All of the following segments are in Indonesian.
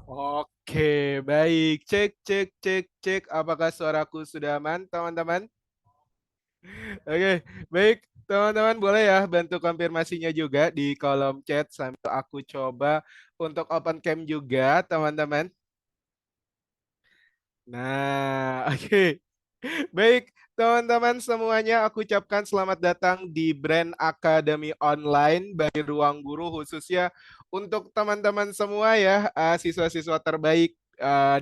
Oke, baik. Cek, cek, cek, cek. Apakah suaraku sudah aman, teman-teman? Oke, baik. Teman-teman boleh ya bantu konfirmasinya juga di kolom chat sambil aku coba untuk open cam juga, teman-teman. Nah, oke. Baik, teman-teman semuanya, aku ucapkan selamat datang di Brand Academy Online by Ruang Guru khususnya untuk teman-teman semua ya, siswa-siswa terbaik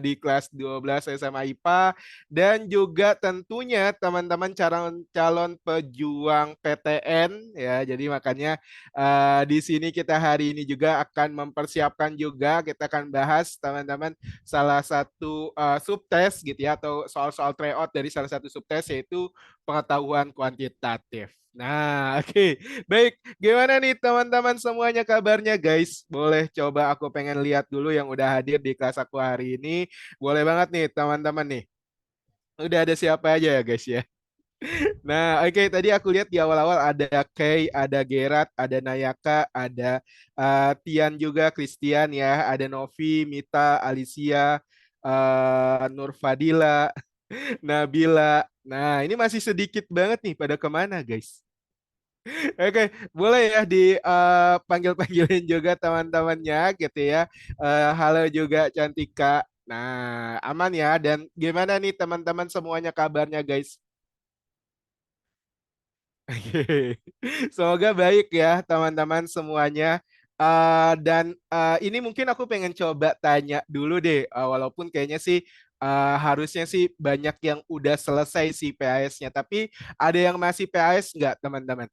di kelas 12 SMA IPA dan juga tentunya teman-teman calon calon pejuang PTN ya. Jadi makanya di sini kita hari ini juga akan mempersiapkan juga kita akan bahas teman-teman salah satu subtes gitu ya atau soal-soal tryout dari salah satu subtes yaitu pengetahuan kuantitatif. Nah, oke. Baik. Gimana nih teman-teman semuanya kabarnya guys? Boleh coba aku pengen lihat dulu yang udah hadir di kelas aku hari ini. Boleh banget nih teman-teman nih. Udah ada siapa aja ya guys ya? Nah, oke tadi aku lihat di awal-awal ada Kay, ada Gerat, ada Nayaka, ada Tian juga, Christian ya, ada Novi, Mita, Alicia, Nur Fadila, Nabila. Nah, ini masih sedikit banget nih pada kemana guys? Oke, boleh ya dipanggil-panggilin juga teman-temannya gitu ya. Halo juga Cantika. Nah, aman ya. Dan gimana nih teman-teman semuanya kabarnya guys? Oke. Semoga baik ya teman-teman semuanya. Dan ini mungkin aku pengen coba tanya dulu deh, walaupun kayaknya sih harusnya sih banyak yang udah selesai sih PAS-nya, tapi ada yang masih PAS nggak teman-teman?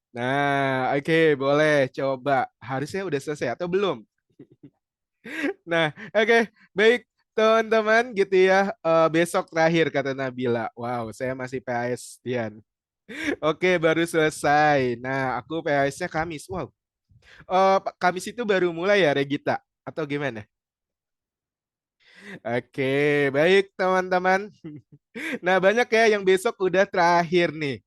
Nah, oke boleh coba. Harusnya udah selesai atau belum? Nah, oke baik teman-teman gitu ya. Besok terakhir kata Nabila. Wow, saya masih PAS, Dian. Oke, baru selesai. Nah, aku PAS-nya Kamis. Wow, Kamis itu baru mulai ya, Regita? Atau gimana? Oke, baik teman-teman. Nah, banyak ya yang besok udah terakhir nih.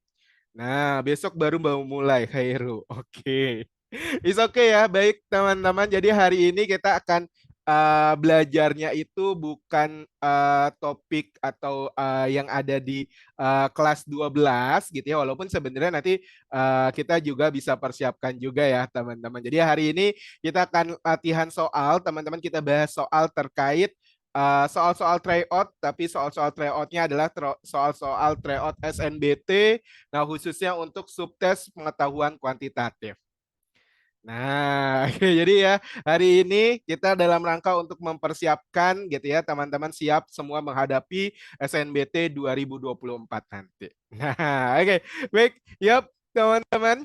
Nah, besok baru mau mulai, Khairu. Oke. It's okay ya, baik teman-teman. Jadi hari ini kita akan belajarnya itu bukan topik atau yang ada di kelas 12 gitu ya. Walaupun sebenarnya nanti kita juga bisa persiapkan juga ya teman-teman. Jadi hari ini kita akan latihan soal, teman-teman kita bahas soal terkait soal-soal tryout, tapi soal-soal tryoutnya adalah soal-soal tryout SNBT, nah khususnya untuk subtes pengetahuan kuantitatif. Nah, jadi ya hari ini kita dalam rangka untuk mempersiapkan gitu ya teman-teman siap semua menghadapi SNBT 2024 nanti. Nah, oke. Baik, yap teman-teman.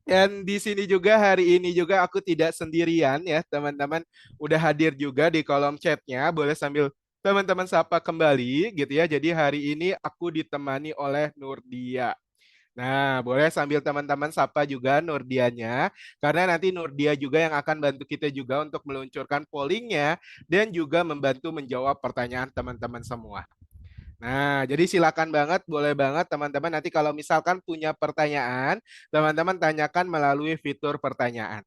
Dan di sini juga hari ini juga aku tidak sendirian ya teman-teman. Udah hadir juga di kolom chatnya. Boleh sambil teman-teman sapa kembali gitu ya. Jadi hari ini aku ditemani oleh Nurdia. Nah, boleh sambil teman-teman sapa juga Nurdianya, karena nanti Nurdia juga yang akan bantu kita juga untuk meluncurkan pollingnya dan juga membantu menjawab pertanyaan teman-teman semua. Nah, jadi silakan banget, boleh banget teman-teman nanti kalau misalkan punya pertanyaan, teman-teman tanyakan melalui fitur pertanyaan.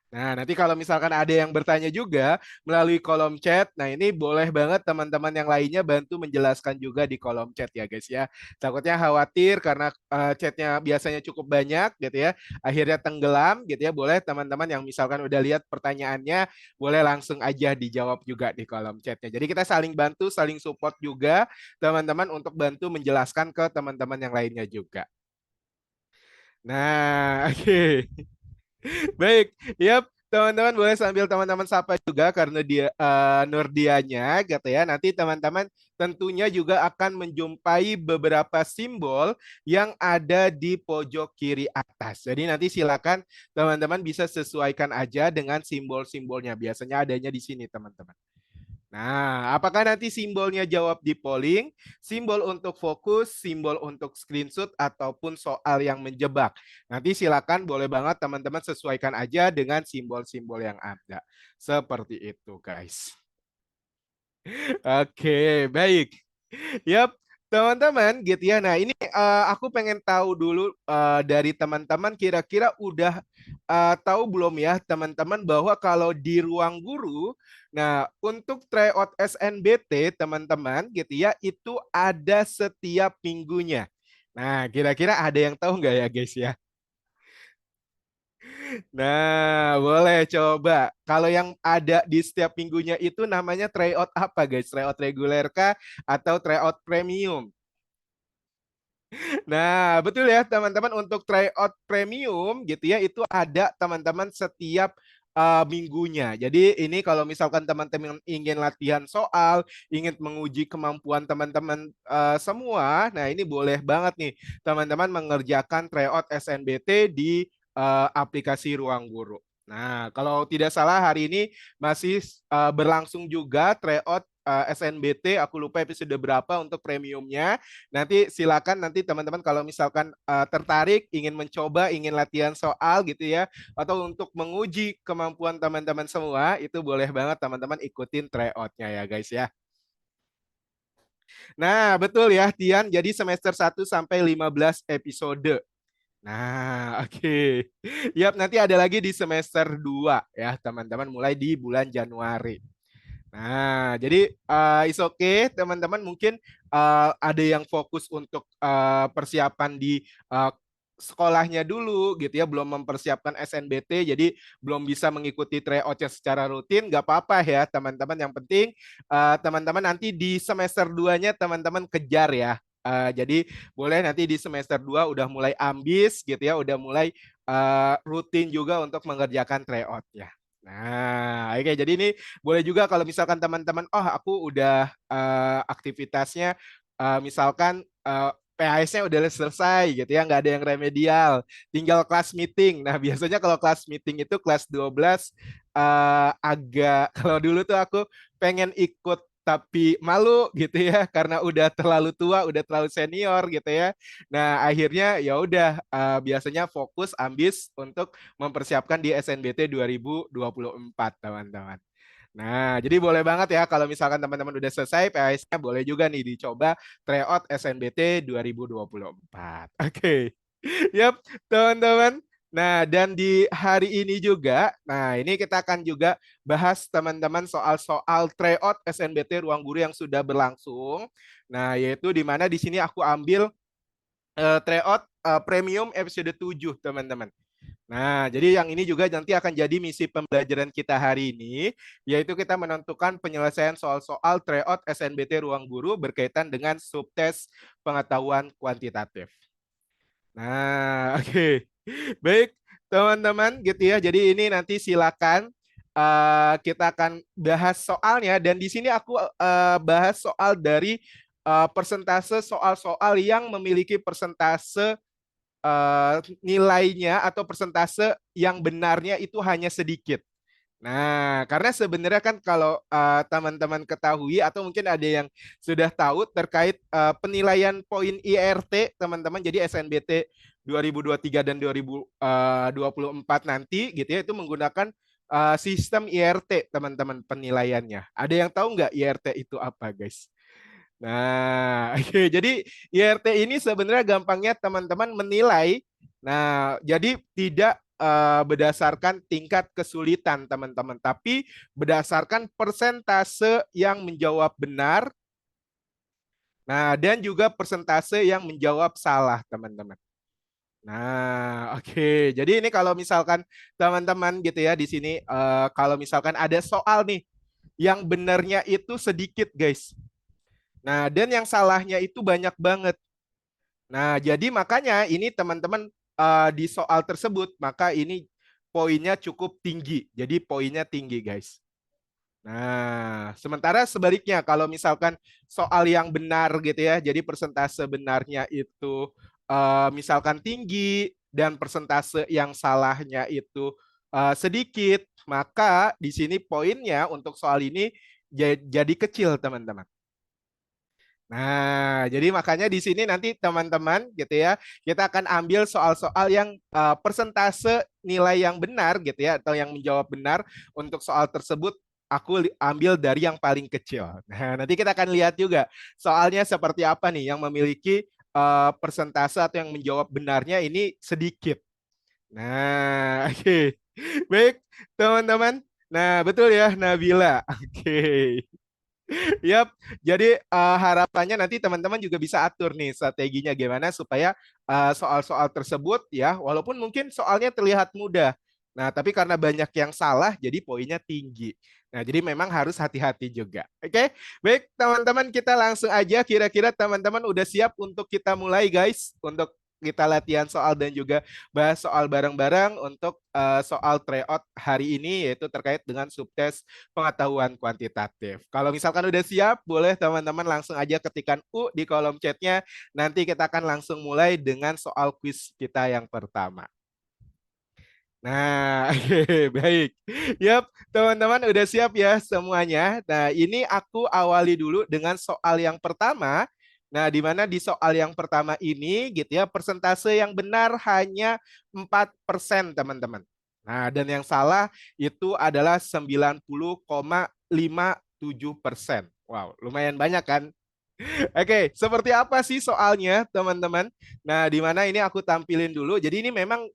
Nah, nanti kalau misalkan ada yang bertanya juga melalui kolom chat, nah ini boleh banget teman-teman yang lainnya bantu menjelaskan juga di kolom chat ya guys ya. Takutnya khawatir karena chatnya biasanya cukup banyak gitu ya, akhirnya tenggelam gitu ya. Boleh teman-teman yang misalkan udah lihat pertanyaannya, boleh langsung aja dijawab juga di kolom chatnya. Jadi kita saling bantu, saling support juga teman-teman untuk bantu menjelaskan ke teman-teman yang lainnya juga. Nah, oke. Baik, yap. Teman-teman boleh sambil teman-teman sapa juga karena dia Nurdianya gitu ya. Nanti teman-teman tentunya juga akan menjumpai beberapa simbol yang ada di pojok kiri atas. Jadi nanti silakan teman-teman bisa sesuaikan aja dengan simbol-simbolnya. Biasanya adanya di sini teman-teman. Nah, apakah nanti simbolnya jawab di polling, simbol untuk fokus, simbol untuk screenshot, ataupun soal yang menjebak? Nanti silakan boleh banget teman-teman sesuaikan aja dengan simbol-simbol yang ada. Seperti itu, guys. Oke, baik. Yap, Teman-teman gitu ya. Nah, ini aku pengen tahu dulu dari teman-teman kira-kira udah tahu belum ya teman-teman bahwa kalau di ruang guru, nah untuk tryout SNBT teman-teman gitu ya itu ada setiap minggunya. Nah, kira-kira ada yang tahu nggak ya guys ya? Nah, boleh coba. Kalau yang ada di setiap minggunya itu namanya tryout apa guys? Tryout reguler kah atau tryout premium? Nah, betul ya teman-teman untuk tryout premium gitu ya itu ada teman-teman setiap minggunya. Jadi ini kalau misalkan teman-teman ingin latihan soal, ingin menguji kemampuan teman-teman semua, nah ini boleh banget nih teman-teman mengerjakan tryout SNBT di aplikasi Ruang Guru. Nah, kalau tidak salah hari ini masih berlangsung juga tryout SNBT, aku lupa episode berapa untuk premiumnya. Nanti silakan nanti teman-teman kalau misalkan tertarik ingin mencoba, ingin latihan soal gitu ya, atau untuk menguji kemampuan teman-teman semua, itu boleh banget teman-teman ikutin tryout-nya ya guys ya. Nah, betul ya Tian, jadi semester 1 sampai 15 episode. Nah, oke. Yap, nanti ada lagi di semester 2 ya, teman-teman mulai di bulan Januari. Nah, jadi is okay, teman-teman mungkin ada yang fokus untuk persiapan di sekolahnya dulu gitu ya, belum mempersiapkan SNBT, jadi belum bisa mengikuti tryout-nya secara rutin, nggak apa-apa ya teman-teman. Yang penting teman-teman nanti di semester 2-nya teman-teman kejar ya. Jadi boleh nanti di semester 2 udah mulai ambis gitu ya, udah mulai rutin juga untuk mengerjakan tryout ya. Nah, oke. Jadi ini boleh juga kalau misalkan teman-teman, oh aku udah aktivitasnya, misalkan PAS-nya udah selesai gitu ya, nggak ada yang remedial, tinggal kelas meeting. Nah, biasanya kalau kelas meeting itu kelas 12 agak, kalau dulu tuh aku pengen ikut tapi malu gitu ya, karena udah terlalu tua, udah terlalu senior gitu ya. Nah, akhirnya ya udah biasanya fokus ambis untuk mempersiapkan di SNBT 2024, teman-teman. Nah, jadi boleh banget ya kalau misalkan teman-teman udah selesai PAS-nya boleh juga nih dicoba tryout SNBT 2024. Oke. Yap, teman-teman. Nah, dan di hari ini juga, nah ini kita akan juga bahas teman-teman soal-soal tryout SNBT Ruang Guru yang sudah berlangsung. Nah, yaitu di mana di sini aku ambil tryout premium episode 7, teman-teman. Nah, jadi yang ini juga nanti akan jadi misi pembelajaran kita hari ini, yaitu kita menentukan penyelesaian soal-soal tryout SNBT Ruang Guru berkaitan dengan subtes pengetahuan kuantitatif. Nah, oke. Baik, teman-teman gitu ya. Jadi ini nanti silakan kita akan bahas soalnya dan di sini aku bahas soal dari persentase soal-soal yang memiliki persentase nilainya atau persentase yang benarnya itu hanya sedikit. Nah, karena sebenarnya kan kalau teman-teman ketahui atau mungkin ada yang sudah tahu terkait penilaian poin IRT teman-teman, jadi SNBT 2023 dan 2024 nanti gitu ya itu menggunakan sistem IRT teman-teman penilaiannya. Ada yang tahu nggak IRT itu apa guys? Nah, oke. Jadi IRT ini sebenarnya gampangnya teman-teman menilai. Nah, jadi tidak berdasarkan tingkat kesulitan teman-teman, tapi berdasarkan persentase yang menjawab benar. Nah, dan juga persentase yang menjawab salah, teman-teman. Nah, oke. Jadi ini kalau misalkan teman-teman gitu ya di sini kalau misalkan ada soal nih yang benarnya itu sedikit, guys. Nah, dan yang salahnya itu banyak banget. Nah, jadi makanya ini teman-teman di soal tersebut, maka ini poinnya cukup tinggi. Jadi poinnya tinggi, guys. Nah, sementara sebaliknya kalau misalkan soal yang benar gitu ya, jadi persentase benarnya itu misalkan tinggi dan persentase yang salahnya itu sedikit, maka di sini poinnya untuk soal ini jadi kecil, teman-teman. Nah, jadi makanya di sini nanti teman-teman gitu ya, kita akan ambil soal-soal yang persentase nilai yang benar gitu ya, atau yang menjawab benar untuk soal tersebut aku ambil dari yang paling kecil. Nah, nanti kita akan lihat juga soalnya seperti apa nih yang memiliki persentase atau yang menjawab benarnya ini sedikit. Nah, oke. Baik, teman-teman. Nah, betul ya, Nabila. Oke. Yap, jadi harapannya nanti teman-teman juga bisa atur nih strateginya gimana supaya soal-soal tersebut ya, walaupun mungkin soalnya terlihat mudah. Nah, tapi karena banyak yang salah, jadi poinnya tinggi. Nah, jadi memang harus hati-hati juga. Oke, baik teman-teman kita langsung aja. Kira-kira teman-teman udah siap untuk kita mulai guys, untuk kita latihan soal dan juga bahas soal bareng-bareng untuk soal tryout hari ini yaitu terkait dengan subtes pengetahuan kuantitatif. Kalau misalkan udah siap, boleh teman-teman langsung aja ketikkan U di kolom chatnya. Nanti kita akan langsung mulai dengan soal quiz kita yang pertama. Nah, oke, baik. Yap, teman-teman udah siap ya semuanya. Nah, ini aku awali dulu dengan soal yang pertama. Nah, di mana di soal yang pertama ini gitu ya, persentase yang benar hanya 4%, teman-teman. Nah, dan yang salah itu adalah 90,57%. Wow, lumayan banyak kan? Oke, seperti apa sih soalnya, teman-teman? Nah, di mana ini aku tampilin dulu. Jadi ini memang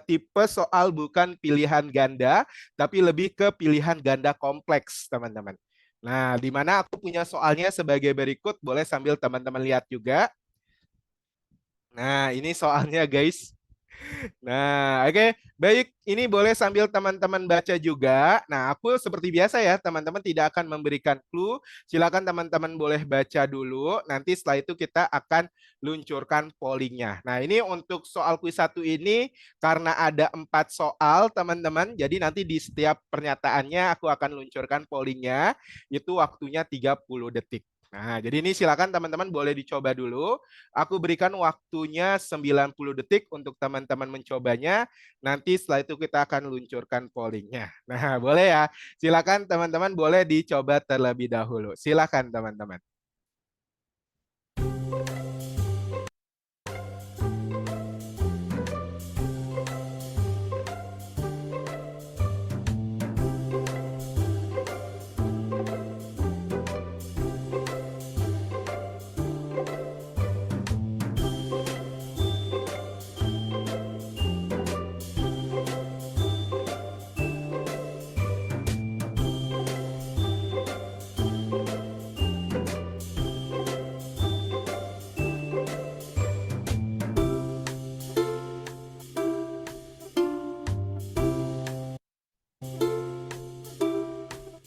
tipe soal bukan pilihan ganda, tapi lebih ke pilihan ganda kompleks, teman-teman. Nah, di mana aku punya soalnya sebagai berikut, boleh sambil teman-teman lihat juga. Nah, ini soalnya, guys. Nah, oke. Baik, ini boleh sambil teman-teman baca juga. Nah, aku seperti biasa ya, teman-teman tidak akan memberikan clue. Silakan teman-teman boleh baca dulu. Nanti setelah itu kita akan luncurkan pollingnya. Nah, ini untuk soal kuis satu ini karena ada 4 soal, teman-teman. Jadi nanti di setiap pernyataannya aku akan luncurkan pollingnya. Itu waktunya 30 detik. Nah, jadi ini silakan teman-teman boleh dicoba dulu. Aku berikan waktunya 90 detik untuk teman-teman mencobanya. Nanti setelah itu kita akan luncurkan pollingnya. Nah, boleh ya. Silakan teman-teman boleh dicoba terlebih dahulu. Silakan teman-teman.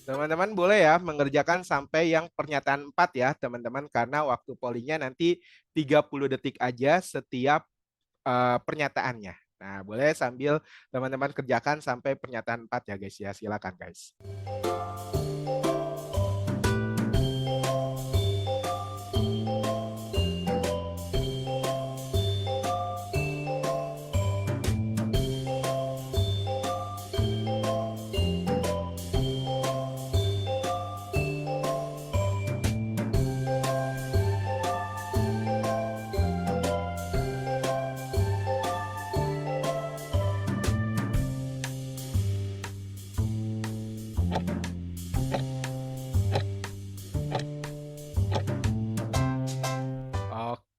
Teman-teman boleh ya mengerjakan sampai yang pernyataan 4 ya teman-teman karena waktu pollingnya nanti 30 detik aja setiap pernyataannya. Nah, boleh sambil teman-teman kerjakan sampai pernyataan 4 ya guys ya. Silakan guys.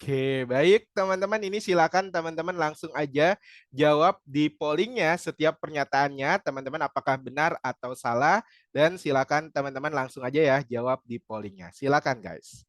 Oke, baik teman-teman. Ini silakan teman-teman langsung aja jawab di pollingnya setiap pernyataannya. Teman-teman apakah benar atau salah. Dan silakan teman-teman langsung aja ya jawab di pollingnya. Silakan guys.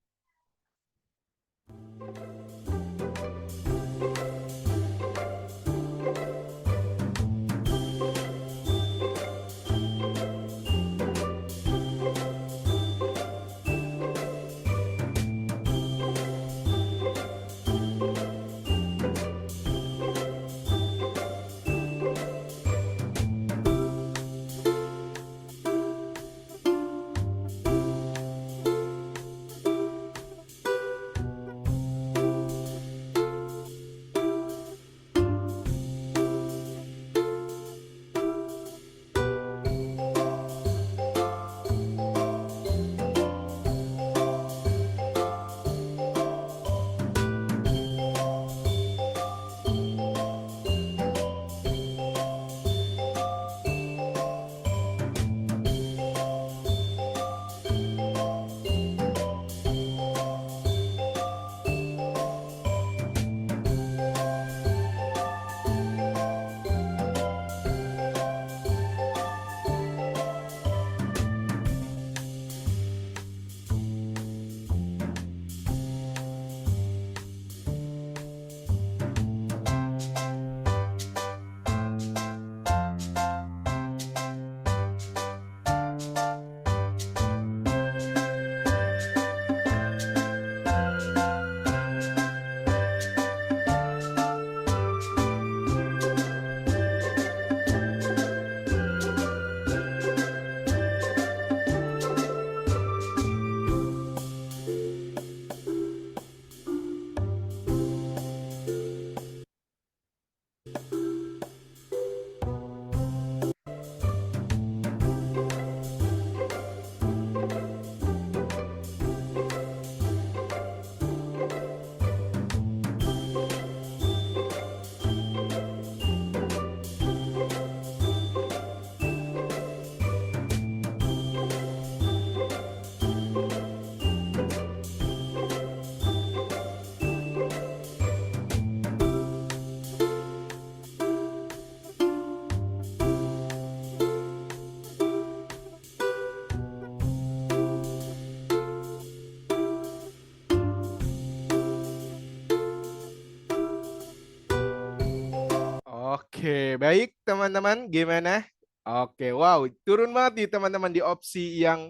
Oke, baik teman-teman, gimana? Oke, wow, turun banget nih teman-teman di opsi yang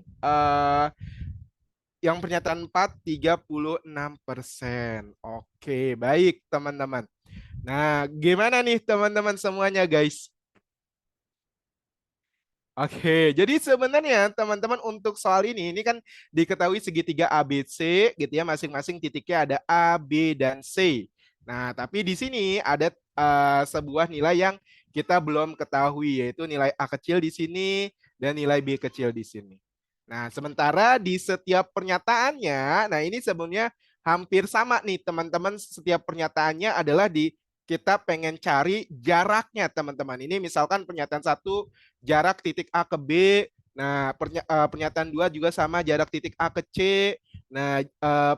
pernyataan 4, 36%. Oke, baik teman-teman. Nah, gimana nih teman-teman semuanya guys? Oke, jadi sebenarnya teman-teman untuk soal ini kan diketahui segitiga ABC gitu ya, masing-masing titiknya ada A, B, dan C. Nah, tapi di sini ada sebuah nilai yang kita belum ketahui, yaitu nilai A kecil di sini dan nilai B kecil di sini. Nah, sementara di setiap pernyataannya, nah ini sebenarnya hampir sama nih teman-teman, setiap pernyataannya adalah di kita pengen cari jaraknya teman-teman. Ini misalkan pernyataan satu jarak titik A ke B. Nah, pernyataan dua juga sama jarak titik A ke C. Nah,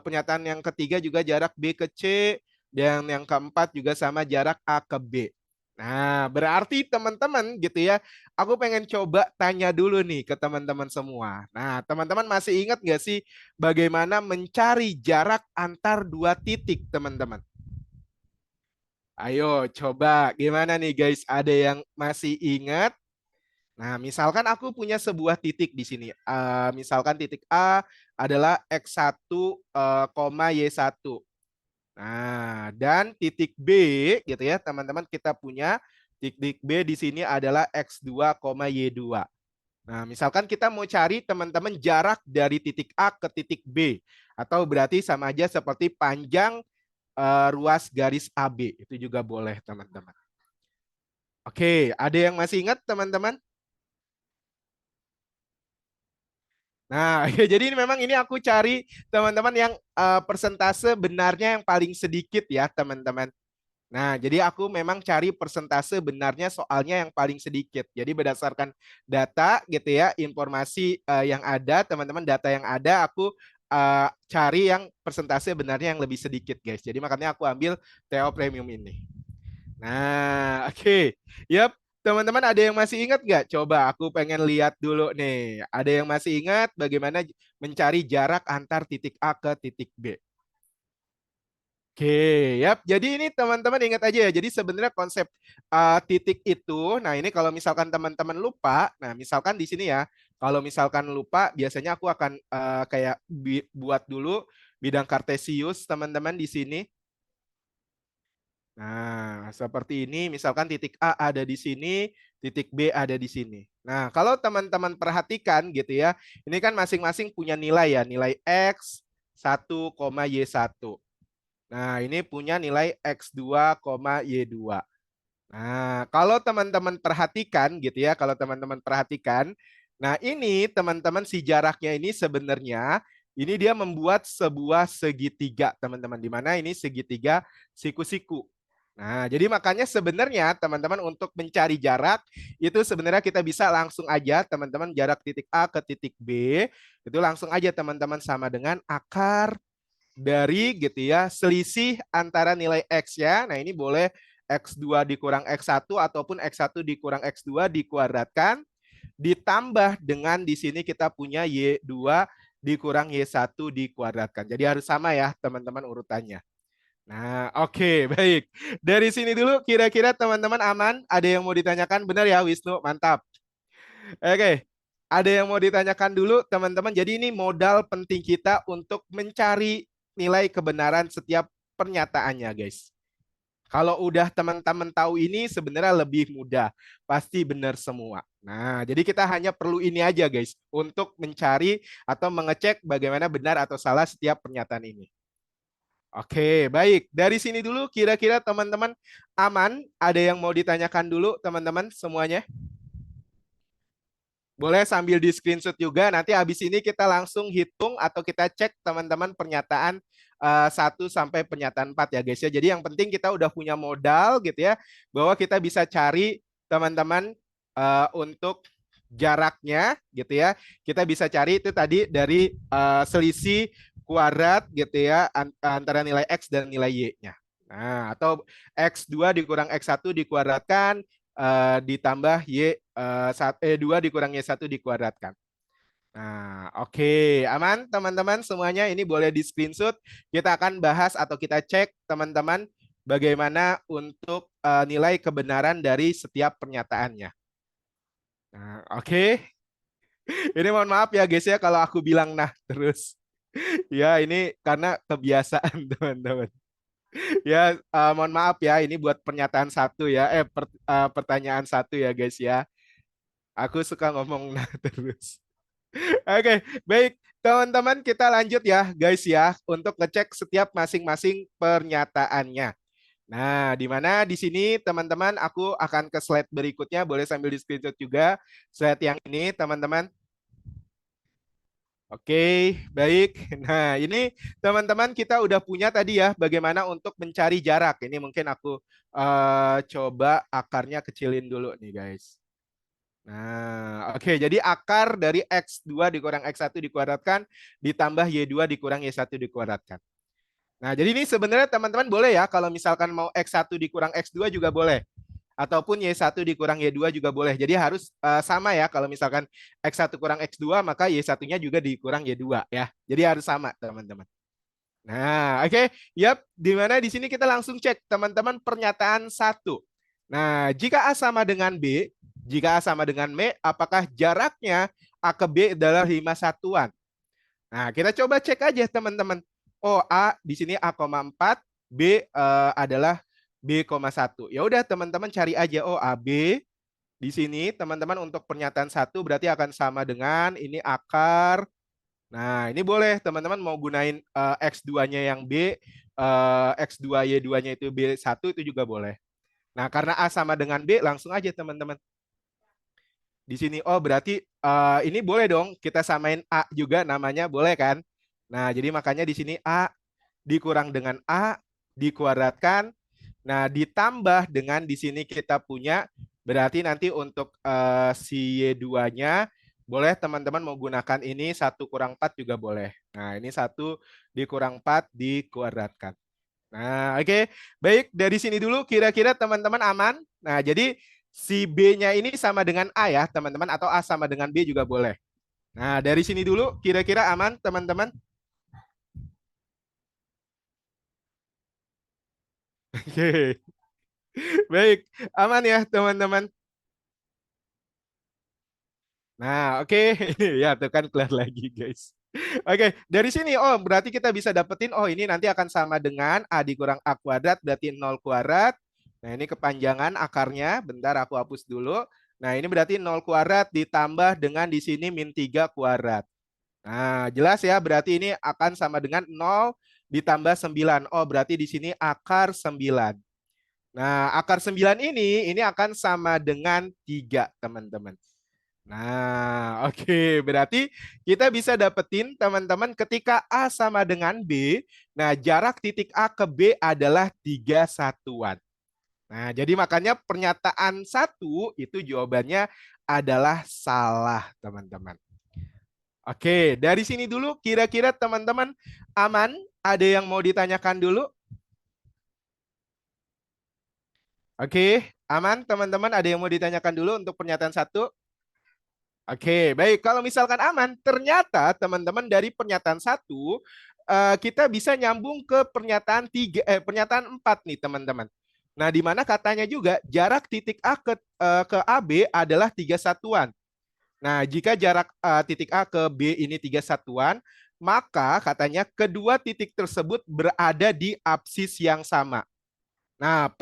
pernyataan yang ketiga juga jarak B ke C. Dan yang keempat juga sama jarak A ke B. Nah, berarti teman-teman gitu ya, aku pengen coba tanya dulu nih ke teman-teman semua. Nah, teman-teman masih ingat nggak sih bagaimana mencari jarak antar dua titik, teman-teman? Ayo coba gimana nih guys? Ada yang masih ingat? Nah, misalkan aku punya sebuah titik di sini. Misalkan titik A adalah X1, Y1. Nah, dan titik B gitu ya, teman-teman kita punya titik B di sini adalah X2, Y2. Nah, misalkan kita mau cari teman-teman jarak dari titik A ke titik B. Atau berarti sama aja seperti panjang ruas garis AB. Itu juga boleh teman-teman. Oke, ada yang masih ingat teman-teman? Nah, ya, jadi ini memang ini aku cari teman-teman yang persentase benarnya yang paling sedikit ya, teman-teman. Nah, jadi aku memang cari persentase benarnya soalnya yang paling sedikit. Jadi berdasarkan data gitu ya, informasi yang ada, teman-teman data yang ada, aku cari yang persentase benarnya yang lebih sedikit, guys. Jadi makanya aku ambil TO Premium ini. Nah, oke. Yap, teman-teman ada yang masih ingat nggak? Coba aku pengen lihat dulu nih. Ada yang masih ingat bagaimana mencari jarak antar titik A ke titik B? Oke, yap. Jadi ini teman-teman ingat aja ya. Jadi sebenarnya konsep titik itu, nah ini kalau misalkan teman-teman lupa, nah misalkan di sini ya, kalau misalkan lupa, biasanya aku akan kayak buat dulu bidang kartesius teman-teman di sini. Nah, seperti ini, misalkan titik A ada di sini, titik B ada di sini. Nah, kalau teman-teman perhatikan gitu ya, ini kan masing-masing punya nilai ya, nilai X 1, Y1. Nah, ini punya nilai X2, Y2. Nah, kalau teman-teman perhatikan gitu ya, kalau teman-teman perhatikan, nah ini teman-teman si jaraknya ini sebenarnya ini dia membuat sebuah segitiga, teman-teman, di mana ini segitiga siku-siku. Nah, jadi makanya sebenarnya teman-teman untuk mencari jarak itu sebenarnya kita bisa langsung aja teman-teman jarak titik A ke titik B itu langsung aja teman-teman sama dengan akar dari gitu ya selisih antara nilai X ya. Nah, ini boleh X2 dikurang X1 ataupun X1 dikurang X2 dikuadratkan ditambah dengan di sini kita punya Y2 dikurang Y1 dikuadratkan. Jadi harus sama ya teman-teman urutannya. Nah, oke, baik. Dari sini dulu kira-kira teman-teman aman? Ada yang mau ditanyakan? Benar ya Wisnu? Mantap. Oke. Ada yang mau ditanyakan dulu teman-teman. Jadi ini modal penting kita untuk mencari nilai kebenaran setiap pernyataannya, guys. Kalau udah teman-teman tahu ini sebenarnya lebih mudah. Pasti benar semua. Nah, jadi kita hanya perlu ini aja, guys, untuk mencari atau mengecek bagaimana benar atau salah setiap pernyataan ini. Oke, baik. Dari sini dulu kira-kira teman-teman aman? Ada yang mau ditanyakan dulu teman-teman semuanya? Boleh sambil di screenshot juga. Nanti habis ini kita langsung hitung atau kita cek teman-teman pernyataan 1 sampai pernyataan 4 ya guys ya. Jadi yang penting kita udah punya modal gitu ya. Bahwa kita bisa cari teman-teman untuk jaraknya gitu ya. Kita bisa cari itu tadi dari selisih kuadrat gitu ya antara nilai X dan nilai Y-nya. Nah, atau X2 dikurang X1 dikuadratkan ditambah Y 2 dikurang Y1 dikuadratkan. Nah, oke. Aman teman-teman semuanya ini boleh di screenshot. Kita akan bahas atau kita cek teman-teman bagaimana untuk nilai kebenaran dari setiap pernyataannya. Nah, oke. Ini mohon maaf ya guys ya kalau aku bilang nah terus. Ya, ini karena kebiasaan teman-teman. Ya, mohon maaf ya ini buat pernyataan satu ya. Pertanyaan satu ya guys ya. Aku suka ngomong nah terus. Oke, baik. Teman-teman kita lanjut ya guys ya untuk ngecek setiap masing-masing pernyataannya. Nah, di mana di sini teman-teman aku akan ke slide berikutnya, boleh sambil di screenshot juga slide yang ini teman-teman. Oke, baik. Nah, ini teman-teman kita udah punya tadi ya bagaimana untuk mencari jarak. Ini mungkin aku coba akarnya kecilin dulu nih guys. Nah, oke. Jadi akar dari X2 dikurang X1 dikuadratkan ditambah Y2 dikurang Y1 dikuadratkan. Nah, jadi ini sebenarnya teman-teman boleh ya kalau misalkan mau X1 dikurang X2 juga boleh. Ataupun Y1 dikurang Y2 juga boleh. Jadi harus sama ya. Kalau misalkan X1 kurang X2 maka Y1-nya juga dikurang Y2 ya. Jadi harus sama teman-teman. Nah, oke. Yap, di mana di sini kita langsung cek teman-teman pernyataan satu. Nah, jika A sama dengan B, jika A sama dengan B, apakah jaraknya A ke B adalah 5 satuan? Nah, kita coba cek aja teman-teman. Oh, A di sini A,4, B adalah B,1. Ya udah teman-teman cari aja. Oh, AB di sini teman-teman untuk pernyataan satu berarti akan sama dengan ini akar. Nah, ini boleh teman-teman mau gunain X2-nya yang B, X2 Y2-nya itu B1 itu juga boleh. Nah, karena A sama dengan B langsung aja teman-teman. Di sini oh berarti ini boleh dong kita samain A juga namanya boleh kan? Nah, jadi makanya di sini A dikurang dengan A dikuadratkan. Nah, ditambah dengan di sini kita punya berarti nanti untuk si Y2-nya boleh teman-teman mau gunakan ini 1 kurang 4 juga boleh. Nah, ini 1 dikurang 4 dikuadratkan. Nah, oke. Baik, dari sini dulu kira-kira teman-teman aman. Nah, jadi si B-nya ini sama dengan A ya, teman-teman, atau A sama dengan B juga boleh. Nah, dari sini dulu kira-kira aman, teman-teman. Oke. Baik, aman ya, teman-teman. Nah, oke. Ya, tuh kan keluar lagi, guys. Oke, dari sini oh berarti kita bisa dapetin oh ini nanti akan sama dengan A dikurang A kuadrat berarti 0 kuadrat. Nah, ini kepanjangan akarnya. Bentar aku hapus dulu. Nah, ini berarti 0 kuadrat ditambah dengan di sini min 3 kuadrat. Nah, jelas ya berarti ini akan sama dengan 0 ditambah 9. Oh, berarti di sini akar 9. Nah, akar 9 ini akan sama dengan 3, teman-teman. Nah, oke. Berarti kita bisa dapetin teman-teman ketika A sama dengan B, nah jarak titik A ke B adalah 3 satuan. Nah, jadi makanya pernyataan satu itu jawabannya adalah salah, teman-teman. Oke, dari sini dulu kira-kira teman-teman aman? Ada yang mau ditanyakan dulu? Oke, aman teman-teman? Ada yang mau ditanyakan dulu untuk pernyataan satu? Oke, baik. Kalau misalkan aman, ternyata teman-teman dari pernyataan satu kita bisa nyambung ke pernyataan pernyataan 4 nih teman-teman. Nah, di mana katanya juga jarak titik A ke AB adalah 3 satuan. Nah, jika jarak titik A ke B ini 3 satuan, maka katanya kedua titik tersebut berada di apsis yang sama. Nah,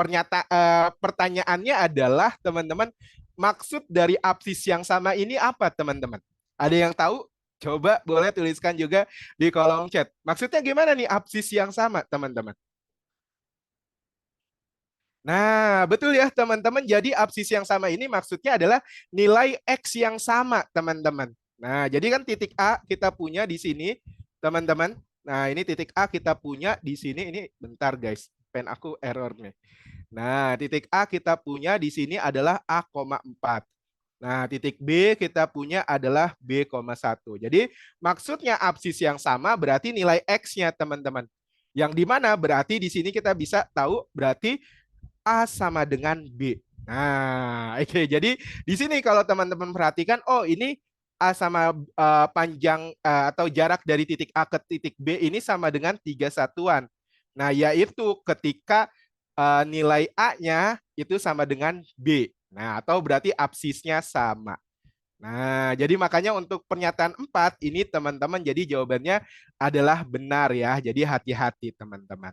pertanyaannya adalah teman-teman, maksud dari apsis yang sama ini apa, teman-teman? Ada yang tahu? Coba boleh tuliskan juga di kolom chat. Maksudnya gimana nih apsis yang sama, teman-teman? Nah, betul ya, teman-teman. Jadi apsis yang sama ini maksudnya adalah nilai X yang sama, teman-teman. Nah, jadi kan titik A kita punya di sini, teman-teman. Nah, ini titik A kita punya di sini. Ini bentar, guys. Pen aku error nih. Nah, titik A kita punya di sini adalah A,4. Nah, titik B kita punya adalah B,1. Jadi, maksudnya absis yang sama berarti nilai X-nya, teman-teman. Yang dimana berarti di sini kita bisa tahu berarti A sama dengan B. Nah, oke. Jadi, di sini kalau teman-teman perhatikan, oh ini A sama panjang atau jarak dari titik A ke titik B ini sama dengan 3 satuan. Nah, yaitu ketika nilai A-nya itu sama dengan B. Nah, atau berarti absisnya sama. Nah, jadi makanya untuk pernyataan 4 ini teman-teman jadi jawabannya adalah benar ya. Jadi hati-hati teman-teman.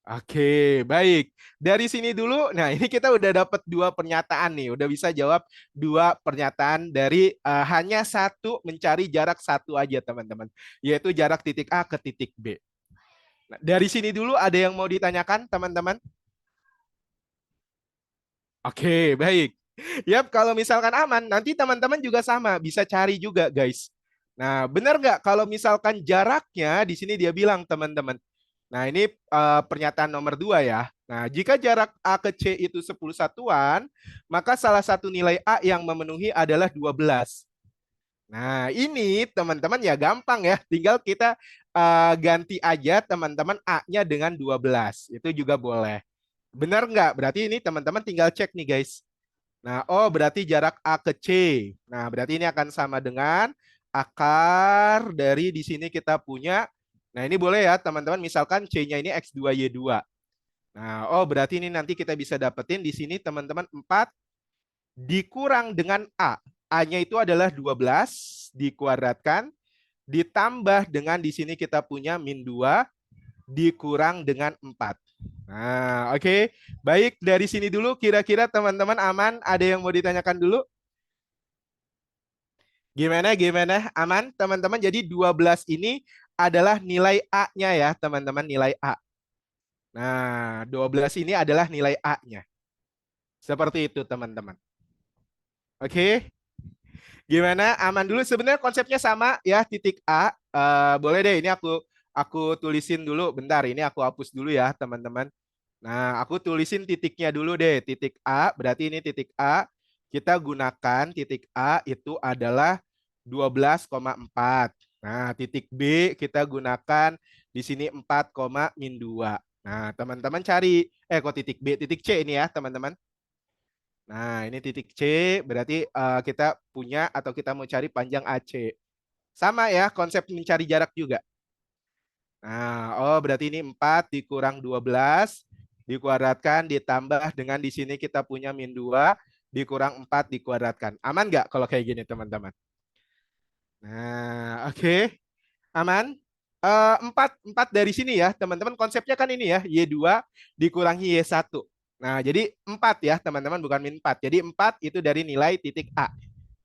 Oke, baik. Dari sini dulu. Nah, ini kita udah dapat dua pernyataan nih. Udah bisa jawab dua pernyataan dari hanya satu mencari jarak satu aja, teman-teman. Yaitu jarak titik A ke titik B. Nah, dari sini dulu ada yang mau ditanyakan, teman-teman? Oke, baik. Yap, kalau misalkan aman, nanti teman-teman juga sama, bisa cari juga, guys. Nah, benar nggak kalau misalkan jaraknya di sini dia bilang, teman-teman. Nah, ini pernyataan nomor 2 ya. Nah, jika jarak A ke C itu 10 satuan, maka salah satu nilai A yang memenuhi adalah 12. Nah, ini teman-teman ya gampang ya. Tinggal kita ganti aja teman-teman A-nya dengan 12. Itu juga boleh. Benar nggak? Berarti ini teman-teman tinggal cek nih guys. Nah, oh berarti jarak A ke C. Nah, berarti ini akan sama dengan akar dari di sini kita punya. Nah, ini boleh ya teman-teman. Misalkan C-nya ini X2Y2. Nah, oh berarti ini nanti kita bisa dapetin di sini teman-teman 4 dikurang dengan A. A-nya itu adalah 12 dikuadratkan ditambah dengan di sini kita punya min 2 dikurang dengan 4. Nah, oke. Baik, dari sini dulu kira-kira teman-teman aman? Ada yang mau ditanyakan dulu? Gimana? Aman, teman-teman. Jadi 12 ini adalah nilai A-nya ya, teman-teman, nilai A. Nah, 12 ini adalah nilai A-nya. Seperti itu, teman-teman. Oke. Gimana? Aman dulu. Sebenarnya konsepnya sama ya, titik A. Boleh deh, ini aku tulisin dulu. Bentar, ini aku hapus dulu ya, teman-teman. Nah, aku tulisin titiknya dulu deh. Titik A, berarti ini titik A. Kita gunakan titik A itu adalah 12,4. Nah, titik B kita gunakan di sini 4, min 2. Nah, teman-teman cari, kok titik B, titik C ini ya, teman-teman. Nah, ini titik C, berarti kita punya atau kita mau cari panjang AC. Sama ya, konsep mencari jarak juga. Nah, oh berarti ini 4 dikurang 12 dikuadratkan ditambah dengan di sini kita punya min 2 dikurang 4 dikuadratkan. Aman nggak kalau kayak gini teman-teman? Nah, oke. Aman? 4 dari sini ya teman-teman. Konsepnya kan ini ya, Y2 dikurangi Y1. Nah, jadi 4 ya teman-teman, bukan min 4. Jadi 4 itu dari nilai titik A.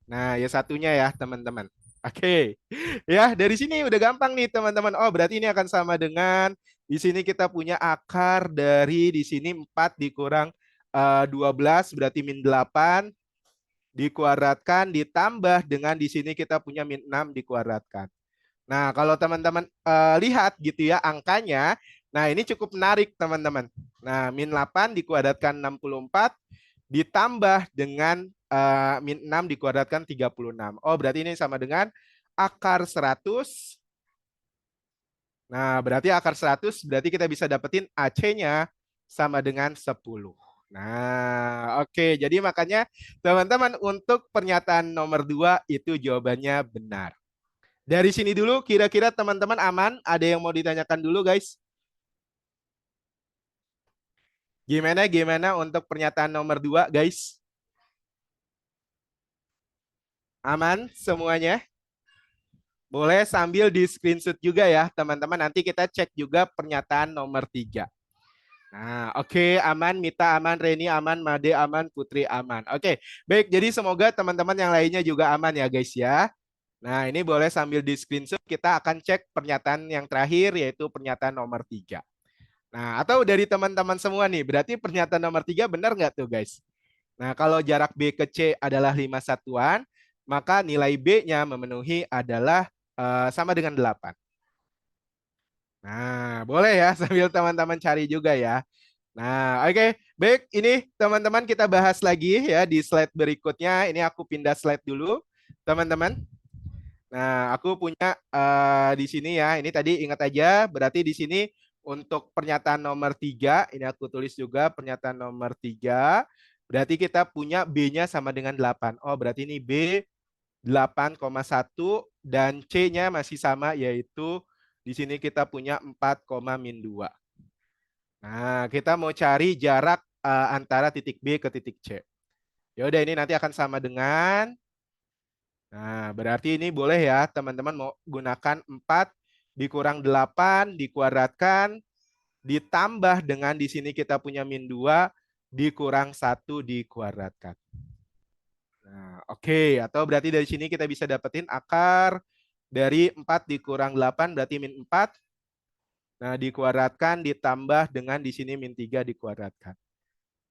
Nah, Y1-nya ya teman-teman. Oke. Ya, dari sini udah gampang nih teman-teman. Oh, berarti ini akan sama dengan di sini kita punya akar dari di sini 4 dikurang 12 berarti min 8 dikuadratkan ditambah dengan di sini kita punya min 6 dikuadratkan. Nah, kalau teman-teman lihat gitu ya angkanya, nah ini cukup menarik teman-teman. Nah, min 8 dikuadratkan 64 ditambah dengan min 6 dikuadratkan 36. Oh, berarti ini sama dengan akar 100. Nah, berarti akar 100 berarti kita bisa dapetin AC-nya sama dengan 10. Nah, oke. Jadi makanya teman-teman untuk pernyataan nomor 2 itu jawabannya benar. Dari sini dulu kira-kira teman-teman aman? Ada yang mau ditanyakan dulu guys? Gimana untuk pernyataan nomor 2 guys? Aman semuanya? Boleh sambil di screenshot juga ya teman-teman. Nanti kita cek juga pernyataan nomor 3. Nah, oke, aman, Mita aman, Reni aman, Made aman, Putri aman. Oke, baik. Jadi semoga teman-teman yang lainnya juga aman ya guys ya. Nah, ini boleh sambil di screenshot. Kita akan cek pernyataan yang terakhir yaitu pernyataan nomor 3. Nah, atau dari teman-teman semua nih, berarti pernyataan nomor 3 benar nggak tuh guys? Nah, kalau jarak B ke C adalah 5 satuan, maka nilai B-nya memenuhi adalah sama dengan 8. Nah, boleh ya sambil teman-teman cari juga ya. Nah, oke. Baik, ini teman-teman kita bahas lagi ya di slide berikutnya. Ini aku pindah slide dulu, teman-teman. Nah, aku punya di sini ya. Ini tadi ingat aja, berarti di sini untuk pernyataan nomor 3, ini aku tulis juga pernyataan nomor 3. Berarti kita punya B-nya sama dengan 8. Oh, berarti ini B 8,1 dan C-nya masih sama yaitu di sini kita punya 4, min 2. Nah, kita mau cari jarak antara titik B ke titik C. Ya udah ini nanti akan sama dengan, nah berarti ini boleh ya teman-teman mau gunakan 4 dikurang 8 dikuadratkan ditambah dengan di sini kita punya min 2 dikurang 1 dikuadratkan. Nah, oke. Atau berarti dari sini kita bisa dapetin akar dari 4 dikurang 8 berarti min 4. Nah, dikuadratkan ditambah dengan di sini min 3 dikuadratkan.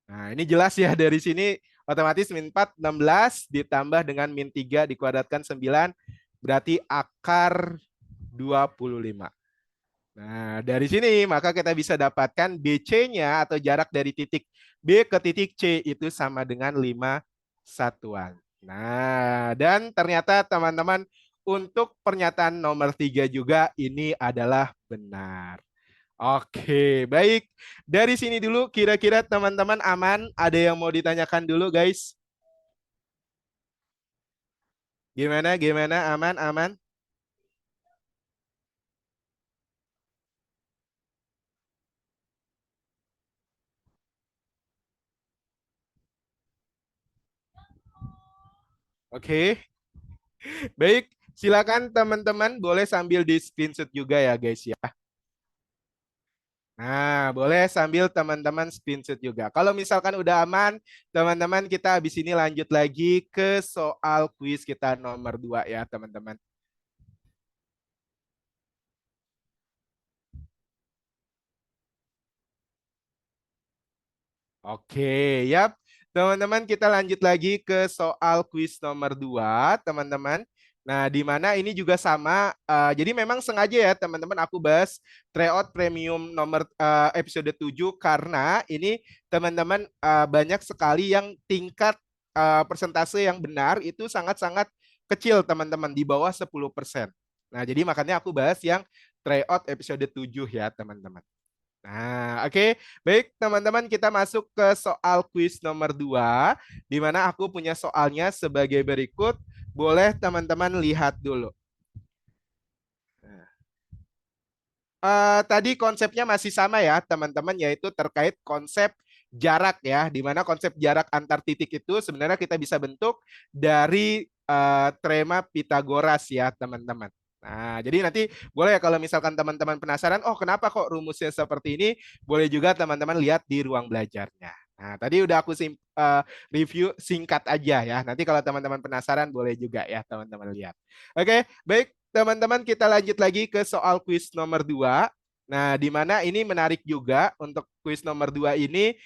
Nah, ini jelas ya dari sini otomatis min 4 16 ditambah dengan min 3 dikuadratkan 9 berarti akar 25. Nah, dari sini maka kita bisa dapatkan BC-nya atau jarak dari titik B ke titik C itu sama dengan 5 satuan. Nah, dan ternyata teman-teman untuk pernyataan nomor 3 juga ini adalah benar. Oke, baik. Dari sini dulu kira-kira teman-teman aman? Ada yang mau ditanyakan dulu, guys? Gimana? Gimana? Aman? Aman? Oke. Baik, silakan teman-teman boleh sambil di screenshot juga ya, guys ya. Nah, boleh sambil teman-teman screenshot juga. Kalau misalkan udah aman, teman-teman kita habis ini lanjut lagi ke soal kuis kita nomor 2 ya, teman-teman. Oke, yap. Teman-teman kita lanjut lagi ke soal kuis nomor 2, teman-teman. Nah, di mana ini juga sama. Jadi memang sengaja ya teman-teman aku bahas tryout premium nomor episode 7 karena ini teman-teman banyak sekali yang tingkat persentase yang benar itu sangat-sangat kecil teman-teman di bawah 10%. Nah, jadi makanya aku bahas yang tryout episode 7 ya teman-teman. Nah, oke. Baik, teman-teman, kita masuk ke soal kuis nomor 2, di mana aku punya soalnya sebagai berikut. Boleh teman-teman lihat dulu. Tadi konsepnya masih sama ya, teman-teman, yaitu terkait konsep jarak ya, di mana konsep jarak antar titik itu sebenarnya kita bisa bentuk dari teorema Pitagoras ya, teman-teman. Nah, jadi nanti boleh ya kalau misalkan teman-teman penasaran, oh kenapa kok rumusnya seperti ini, boleh juga teman-teman lihat di ruang belajarnya. Nah, tadi udah aku review singkat aja ya. Nanti kalau teman-teman penasaran, boleh juga ya teman-teman lihat. Oke, baik. Teman-teman kita lanjut lagi ke soal kuis nomor 2. Nah, di mana ini menarik juga untuk kuis nomor 2 ini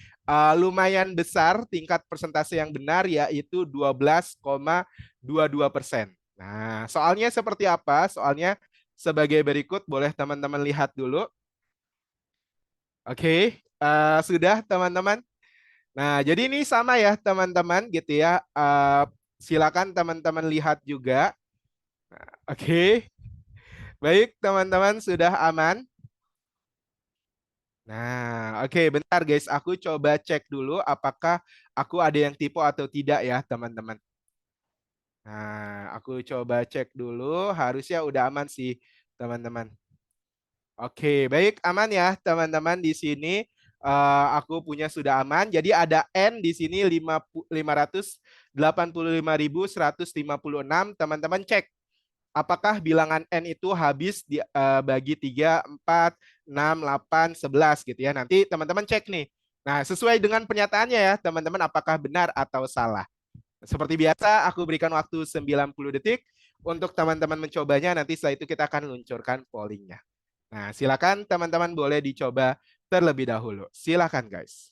lumayan besar tingkat persentase yang benar yaitu 12,22%. Nah, soalnya seperti apa? Soalnya sebagai berikut, boleh teman-teman lihat dulu. Oke, sudah teman-teman. Nah, jadi ini sama ya teman-teman gitu ya. Silakan teman-teman lihat juga. Oke. Baik, teman-teman sudah aman? Nah, oke, bentar guys. Aku coba cek dulu apakah aku ada yang tipe atau tidak ya, teman-teman. Nah, aku coba cek dulu. Harusnya udah aman sih, teman-teman. Oke, baik, aman ya, teman-teman di sini. Aku punya sudah aman. Jadi ada N di sini 585.156. Teman-teman cek apakah bilangan N itu habis bagi 3, 4, 6, 8, 11 gitu ya. Nanti teman-teman cek nih. Nah, sesuai dengan pernyataannya ya, teman-teman apakah benar atau salah. Seperti biasa, aku berikan waktu 90 detik untuk teman-teman mencobanya. Nanti setelah itu kita akan luncurkan pollingnya. Nah, silakan teman-teman boleh dicoba terlebih dahulu. Silakan guys.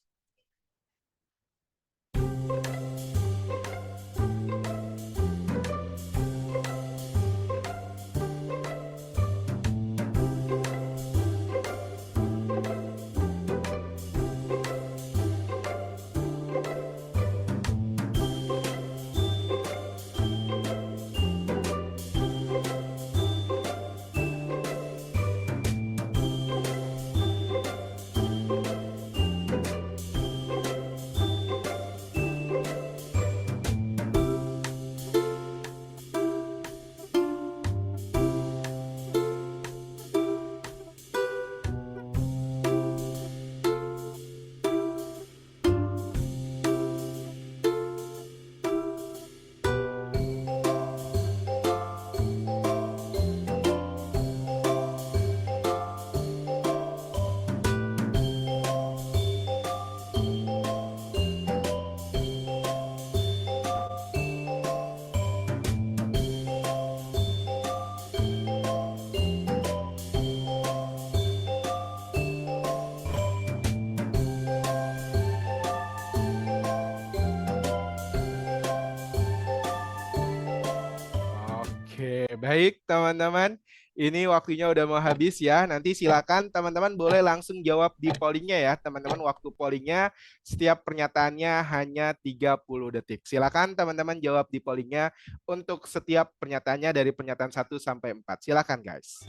baik teman-teman. Ini waktunya udah mau habis ya. Nanti silakan teman-teman boleh langsung jawab di pollingnya ya. Teman-teman waktu pollingnya setiap pernyataannya hanya 30 detik. Silakan teman-teman jawab di pollingnya untuk setiap pernyataannya dari pernyataan 1 sampai 4. Silakan guys.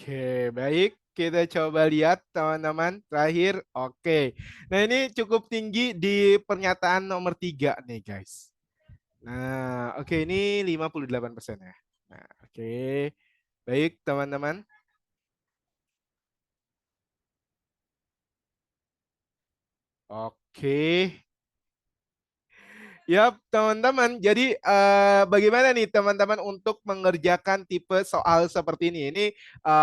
Oke, baik. Kita coba lihat teman-teman. Terakhir, oke. Nah ini cukup tinggi di pernyataan nomor 3 nih guys. Nah, oke ini 58% ya. Nah, oke. Baik teman-teman. Oke. Yap, teman-teman. Jadi bagaimana nih teman-teman untuk mengerjakan tipe soal seperti ini? Ini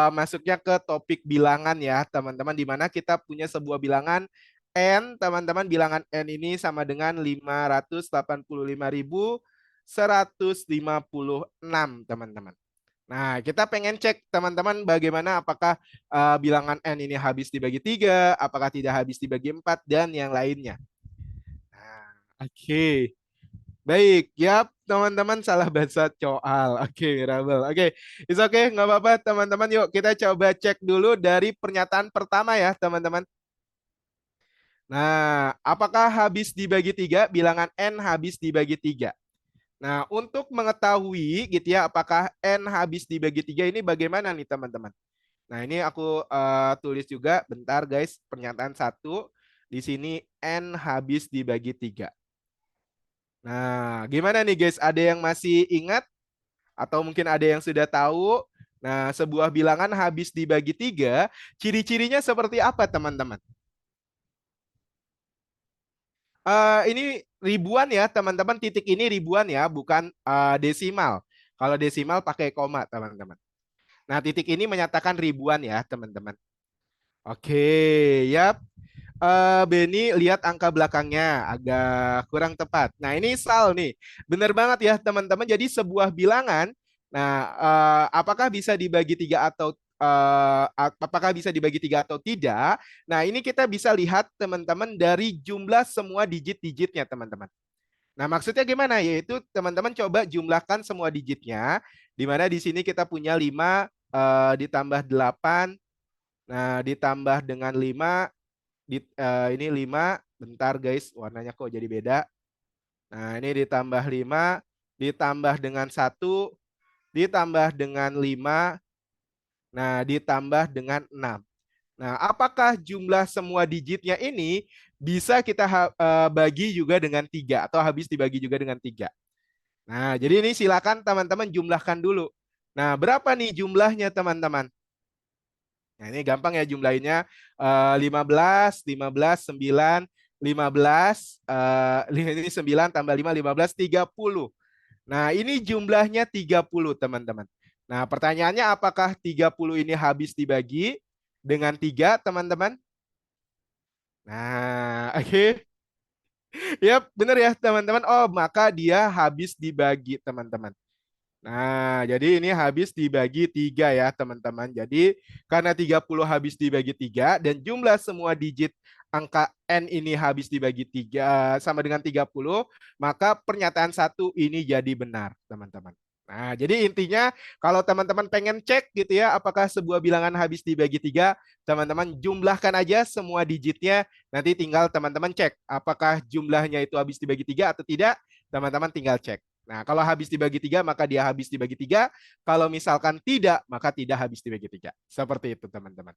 masuknya ke topik bilangan ya, teman-teman, di mana kita punya sebuah bilangan N, teman-teman. Bilangan N ini sama dengan 585.156, teman-teman. Nah, kita pengen cek teman-teman bagaimana apakah bilangan N ini habis dibagi 3, apakah tidak habis dibagi 4, dan yang lainnya. Nah, oke. Baik, ya teman-teman salah baca soal. Oke, Mirabel. Oke, it's okay, nggak apa-apa teman-teman. Yuk kita coba cek dulu dari pernyataan pertama ya teman-teman. Nah, apakah habis dibagi 3? Bilangan N habis dibagi 3. Nah, untuk mengetahui gitu ya, apakah N habis dibagi 3 ini bagaimana nih teman-teman? Nah, ini aku tulis juga, bentar guys, pernyataan satu. Di sini N habis dibagi 3. Nah, gimana nih guys? Ada yang masih ingat? Atau mungkin ada yang sudah tahu? Nah, sebuah bilangan habis dibagi 3, ciri-cirinya seperti apa teman-teman? Ini ribuan ya teman-teman, titik ini ribuan ya, bukan desimal. Kalau desimal pakai koma teman-teman. Nah, titik ini menyatakan ribuan ya teman-teman. Oke, ya. Benny lihat angka belakangnya agak kurang tepat. Nah, ini Sal nih. Benar banget ya, teman-teman. Jadi sebuah bilangan, nah, apakah bisa dibagi 3 atau apakah bisa dibagi 3 atau tidak? Nah, ini kita bisa lihat teman-teman dari jumlah semua digit-digitnya, teman-teman. Nah, maksudnya gimana? Yaitu teman-teman coba jumlahkan semua digitnya, di mana di sini kita punya 5 ditambah 8, nah ditambah dengan 5 ini 5, bentar guys, warnanya kok jadi beda. Nah, ini ditambah 5, ditambah dengan 1, ditambah dengan 5, nah ditambah dengan 6. Nah, apakah jumlah semua digitnya ini bisa kita bagi juga dengan 3 atau habis dibagi juga dengan 3? Nah, jadi ini silakan teman-teman jumlahkan dulu. Nah, berapa nih jumlahnya teman-teman? Nah, ini gampang ya jumlahinnya. 15, 15, 9, 15, ini 9 tambah 5, 15, 30. Nah, ini jumlahnya 30, teman-teman. Nah, pertanyaannya apakah 30 ini habis dibagi dengan 3, teman-teman? Nah, oke. Ya, benar ya, teman-teman. Oh, maka dia habis dibagi, teman-teman. Nah, jadi ini habis dibagi 3 ya teman-teman. Jadi karena 30 habis dibagi 3 dan jumlah semua digit angka N ini habis dibagi 3 sama dengan 30, maka pernyataan satu ini jadi benar teman-teman. Nah, jadi intinya kalau teman-teman pengen cek gitu ya, apakah sebuah bilangan habis dibagi 3, teman-teman jumlahkan aja semua digitnya, nanti tinggal teman-teman cek apakah jumlahnya itu habis dibagi 3 atau tidak, teman-teman tinggal cek. Nah, kalau habis dibagi 3, maka dia habis dibagi 3. Kalau misalkan tidak, maka tidak habis dibagi 3. Seperti itu, teman-teman.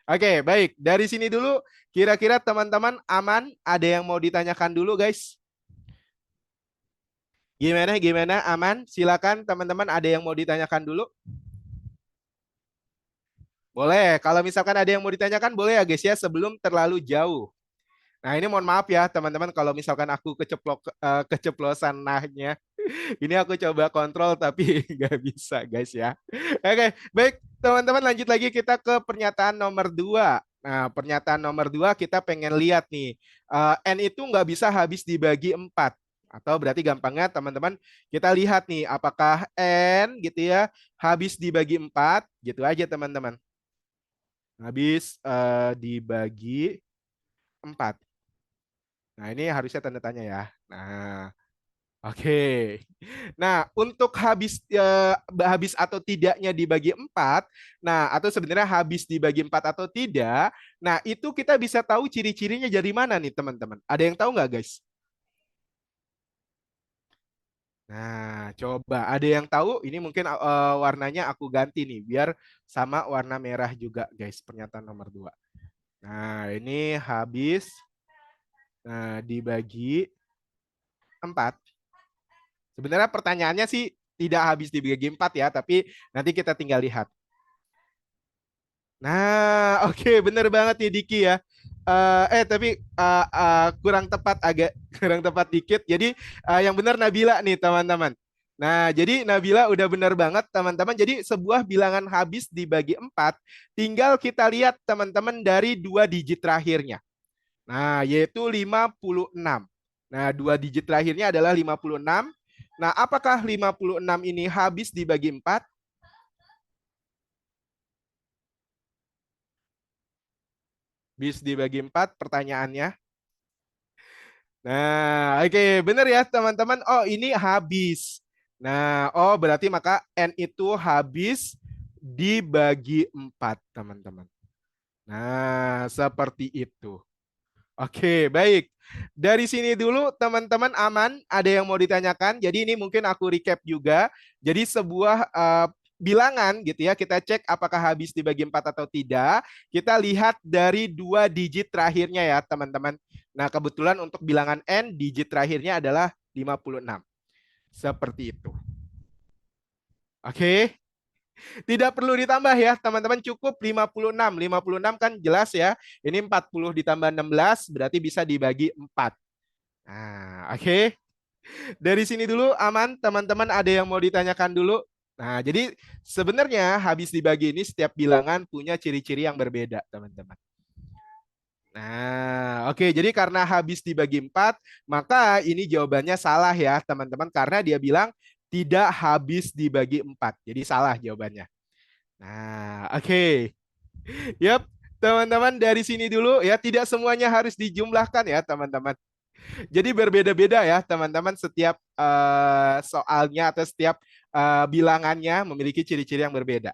Oke, baik. Dari sini dulu, kira-kira teman-teman aman? Ada yang mau ditanyakan dulu, guys? Gimana, gimana? Aman? Silakan, teman-teman. Ada yang mau ditanyakan dulu? Boleh. Kalau misalkan ada yang mau ditanyakan, boleh ya, guys ya, sebelum terlalu jauh. Nah, ini mohon maaf ya, teman-teman, kalau misalkan aku keceplosan nahnya. Ini aku coba kontrol tapi nggak bisa guys ya. Oke, baik teman-teman lanjut lagi kita ke pernyataan nomor 2. Nah, pernyataan nomor 2 kita pengen lihat nih. N itu nggak bisa habis dibagi 4. Atau berarti gampangnya teman-teman kita lihat nih apakah N gitu ya habis dibagi 4 gitu aja teman-teman. Habis dibagi 4. Nah, ini harusnya tanda tanya ya. Nah, oke. Nah, untuk habis atau tidaknya dibagi 4, nah atau sebenarnya habis dibagi 4 atau tidak, nah itu kita bisa tahu ciri-cirinya dari mana nih teman-teman? Ada yang tahu nggak guys? Nah, coba ada yang tahu? Ini mungkin warnanya aku ganti nih, biar sama warna merah juga guys, pernyataan nomor 2. Nah, ini habis dibagi 4. Sebenarnya pertanyaannya sih tidak habis dibagi 4 ya, tapi nanti kita tinggal lihat. Nah, oke, bener banget nih Diki ya. Tapi kurang tepat agak kurang tepat dikit. Jadi yang benar Nabila nih teman-teman. Nah, jadi Nabila udah benar banget teman-teman. Jadi sebuah bilangan habis dibagi 4, tinggal kita lihat teman-teman dari 2 digit terakhirnya. Nah, yaitu 56. Nah, 2 digit terakhirnya adalah 56. Nah, apakah 56 ini habis dibagi 4? Bis dibagi 4 pertanyaannya. Nah, oke, benar ya teman-teman. Oh, ini habis. Nah, oh berarti maka N itu habis dibagi 4, teman-teman. Nah, seperti itu. Oke, baik. Dari sini dulu teman-teman aman, ada yang mau ditanyakan? Jadi ini mungkin aku recap juga. Jadi sebuah bilangan gitu ya, kita cek apakah habis dibagi 4 atau tidak. Kita lihat dari 2 digit terakhirnya ya teman-teman. Nah kebetulan untuk bilangan N, digit terakhirnya adalah 56. Seperti itu. Oke, tidak perlu ditambah ya teman-teman, cukup 56. 56 kan jelas ya. Ini 40 ditambah 16 berarti bisa dibagi 4. Nah, oke. Dari sini dulu aman, teman-teman ada yang mau ditanyakan dulu? Nah, jadi sebenarnya habis dibagi ini setiap bilangan punya ciri-ciri yang berbeda, teman-teman. Nah, oke. Jadi karena habis dibagi 4, maka ini jawabannya salah ya, teman-teman. Karena dia bilang tidak habis dibagi 4. Jadi salah jawabannya. Nah, oke. Yap, teman-teman dari sini dulu ya. Tidak semuanya harus dijumlahkan ya, teman-teman. Jadi berbeda-beda ya teman-teman, setiap soalnya atau setiap bilangannya memiliki ciri-ciri yang berbeda.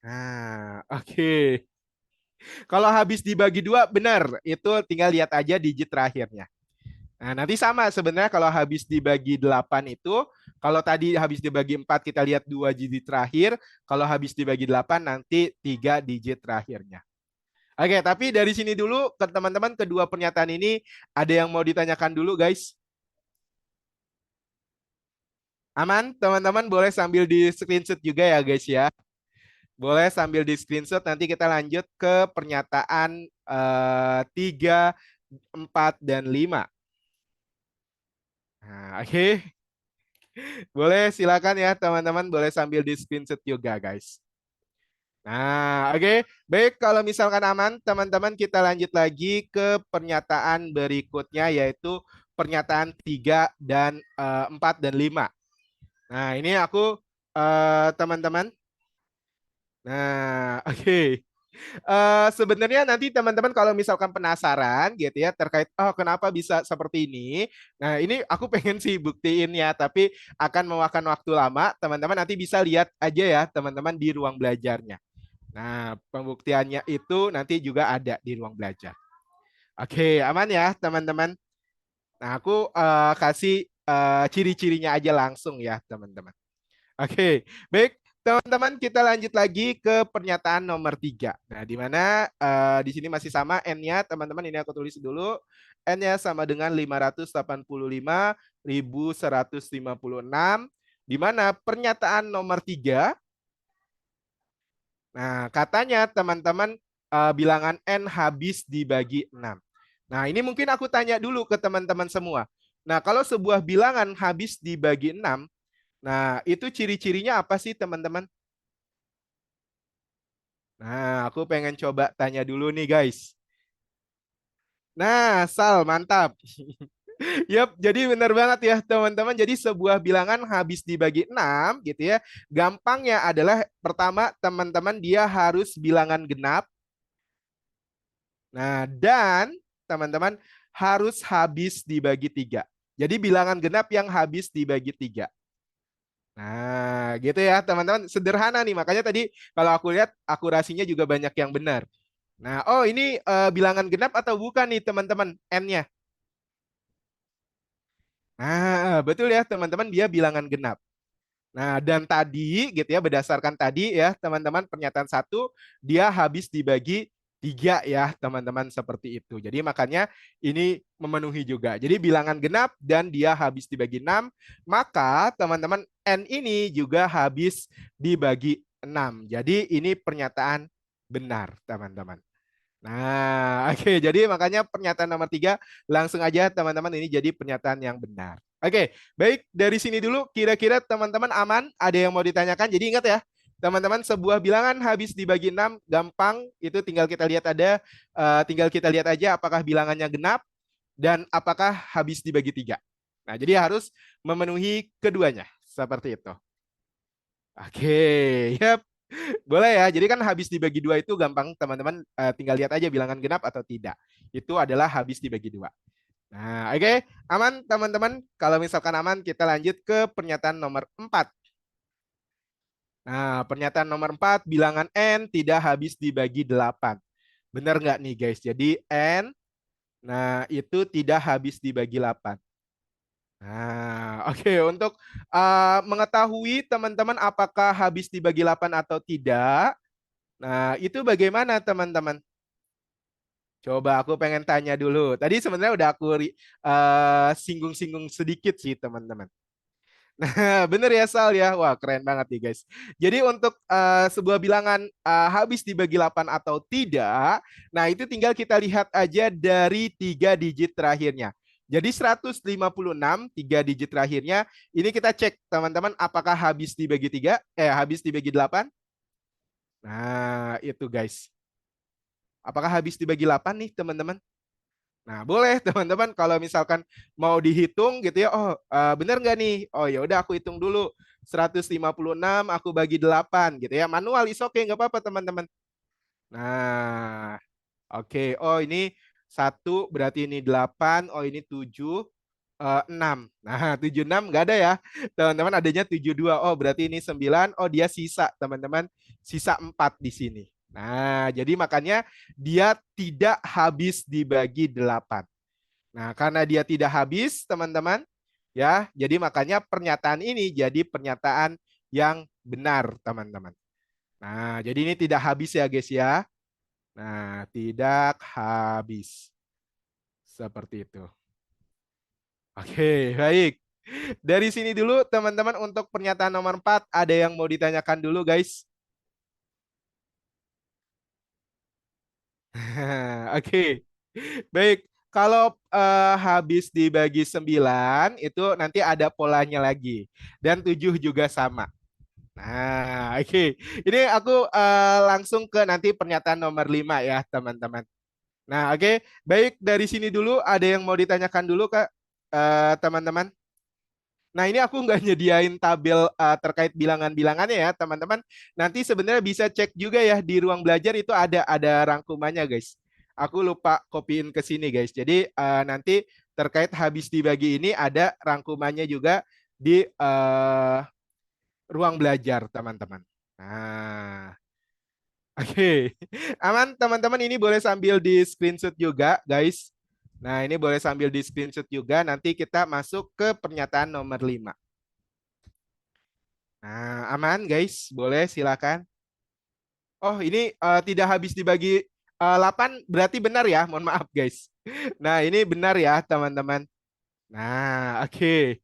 Nah, oke. Kalau habis dibagi 2 benar, itu tinggal lihat aja digit terakhirnya. Nah, nanti sama sebenarnya kalau habis dibagi 8 itu, kalau tadi habis dibagi 4 kita lihat 2 digit terakhir, kalau habis dibagi 8 nanti 3 digit terakhirnya. Oke, tapi dari sini dulu ke teman-teman, kedua pernyataan ini ada yang mau ditanyakan dulu guys? Aman, teman-teman boleh sambil di screenshot juga ya guys ya. Boleh sambil di screenshot, nanti kita lanjut ke pernyataan 3, 4, dan 5. Nah, oke. Boleh silakan ya teman-teman, boleh sambil di screenshot juga guys. Nah, oke. Baik, kalau misalkan aman, teman-teman kita lanjut lagi ke pernyataan berikutnya, yaitu pernyataan 3 dan 4 dan 5. Nah, ini aku teman-teman. Nah, oke. Sebenarnya nanti teman-teman kalau misalkan penasaran gitu ya terkait oh kenapa bisa seperti ini. Nah, ini aku pengen sih buktiin ya, tapi akan memakan waktu lama. Teman-teman nanti bisa lihat aja ya teman-teman di ruang belajarnya. Nah, pembuktiannya itu nanti juga ada di ruang belajar. Oke, aman ya teman-teman. Nah, aku kasih ciri-cirinya aja langsung ya teman-teman. Oke, baik teman-teman, kita lanjut lagi ke pernyataan nomor 3. Nah, di mana di sini masih sama N-nya, teman-teman. Ini aku tulis dulu. N-nya sama dengan 585.156. Di mana pernyataan nomor 3, nah katanya teman-teman bilangan N habis dibagi 6. Nah, ini mungkin aku tanya dulu ke teman-teman semua. Nah, kalau sebuah bilangan habis dibagi 6, nah itu ciri-cirinya apa sih teman-teman? Nah, aku pengen coba tanya dulu nih guys. Nah, Sal, mantap. Yap, jadi benar banget ya teman-teman. Jadi sebuah bilangan habis dibagi 6 gitu ya. Gampangnya adalah pertama teman-teman dia harus bilangan genap. Nah, dan teman-teman harus habis dibagi 3. Jadi bilangan genap yang habis dibagi 3. Nah, gitu ya teman-teman. Sederhana nih. Makanya tadi kalau aku lihat akurasinya juga banyak yang benar. Nah, oh ini bilangan genap atau bukan nih teman-teman N-nya? Nah, betul ya teman-teman, dia bilangan genap. Nah, dan tadi gitu ya, berdasarkan tadi ya teman-teman, pernyataan 1 dia habis dibagi 3 ya teman-teman, seperti itu. Jadi makanya ini memenuhi juga. Jadi bilangan genap dan dia habis dibagi 6, maka teman-teman N ini juga habis dibagi 6. Jadi ini pernyataan benar teman-teman. Nah, oke. Jadi makanya pernyataan nomor 3 langsung aja teman-teman, ini jadi pernyataan yang benar. Oke, baik. Dari sini dulu kira-kira teman-teman aman? Ada yang mau ditanyakan? Jadi ingat ya, teman-teman, sebuah bilangan habis dibagi 6 gampang, itu tinggal kita lihat tinggal kita lihat aja apakah bilangannya genap dan apakah habis dibagi 3. Nah, jadi harus memenuhi keduanya. Seperti itu. Oke, yap. Boleh ya. Jadi kan habis dibagi 2 itu gampang teman-teman, tinggal lihat aja bilangan genap atau tidak. Itu adalah habis dibagi 2. Nah, oke. Aman teman-teman. Kalau misalkan aman, kita lanjut ke pernyataan nomor 4. Nah, pernyataan nomor 4, bilangan N tidak habis dibagi 8. Benar nggak nih guys? Jadi N, nah itu tidak habis dibagi 8. Nah, oke. Untuk mengetahui teman-teman apakah habis dibagi 8 atau tidak, nah itu bagaimana teman-teman? Coba aku pengen tanya dulu. Tadi sebenarnya udah aku singgung-singgung sedikit sih teman-teman. Nah, bener ya Sal ya. Wah, keren banget nih guys. Jadi untuk sebuah bilangan habis dibagi 8 atau tidak, nah itu tinggal kita lihat aja dari 3 digit terakhirnya. Jadi 156, 3 digit terakhirnya, ini kita cek teman-teman apakah habis dibagi 3, habis dibagi 8. Nah, itu guys. Apakah habis dibagi 8 nih teman-teman? Nah, boleh teman-teman kalau misalkan mau dihitung gitu ya. Oh, bener nggak nih? Oh, ya udah aku hitung dulu. 156 aku bagi 8 gitu ya. Manual is oke, nggak apa-apa teman-teman. Nah, oke. Oh, ini satu berarti ini 8. Oh, ini 7, 6. Nah, 76 nggak ada ya. Teman-teman adanya 72. Oh, berarti ini 9. Oh, dia sisa teman-teman. Sisa 4 di sini. Nah, jadi makanya dia tidak habis dibagi 8. Nah, karena dia tidak habis, teman-teman, ya, jadi makanya pernyataan ini jadi pernyataan yang benar, teman-teman. Nah, jadi ini tidak habis ya, guys ya. Nah, tidak habis. Seperti itu. Oke, baik. Dari sini dulu, teman-teman, untuk pernyataan nomor 4, ada yang mau ditanyakan dulu, guys? Oke. Baik, kalau habis dibagi 9 itu nanti ada polanya lagi. Dan 7 juga sama. Nah, oke. Ini aku langsung ke nanti pernyataan nomor 5 ya, teman-teman. Nah, oke. Baik, dari sini dulu ada yang mau ditanyakan dulu, Kak, teman-teman. Nah, ini aku nggak nyediain tabel terkait bilangan-bilangannya ya, teman-teman. Nanti sebenarnya bisa cek juga ya di ruang belajar itu ada rangkumannya, guys. Aku lupa kopiin ke sini, guys. Jadi nanti terkait habis dibagi ini ada rangkumannya juga di ruang belajar, teman-teman. Nah, oke. Aman, teman-teman, ini boleh sambil di screenshot juga, guys. Nah, ini boleh sambil di screenshot juga. Nanti kita masuk ke pernyataan nomor 5. Nah, aman guys, boleh silakan. Oh, ini tidak habis dibagi 8 berarti benar ya. Mohon maaf guys. Nah, ini benar ya, teman-teman. Nah, oke.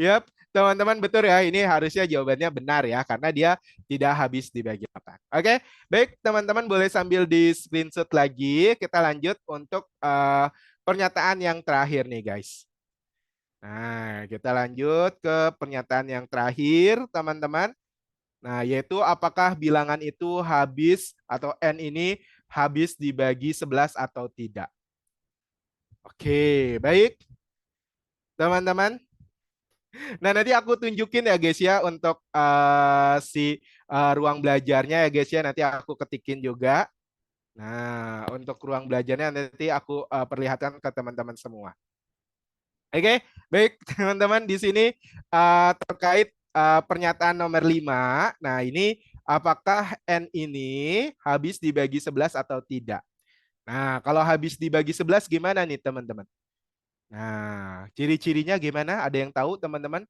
Yap, teman-teman betul ya. Ini harusnya jawabannya benar ya karena dia tidak habis dibagi 8. Oke, baik teman-teman boleh sambil di screenshot lagi. Kita lanjut untuk pernyataan yang terakhir nih guys. Nah, kita lanjut ke pernyataan yang terakhir, teman-teman. Nah, yaitu apakah bilangan itu habis atau N ini habis dibagi 11 atau tidak. Oke, baik teman-teman. Nah, nanti aku tunjukin ya guys ya untuk si ruang belajarnya ya guys ya. Nanti aku ketikin juga. Nah, untuk ruang belajarnya nanti aku perlihatkan ke teman-teman semua. Oke, baik teman-teman di sini terkait pernyataan nomor 5. Nah, ini apakah N ini habis dibagi 11 atau tidak? Nah, kalau habis dibagi 11 gimana nih teman-teman? Nah, ciri-cirinya gimana? Ada yang tahu teman-teman?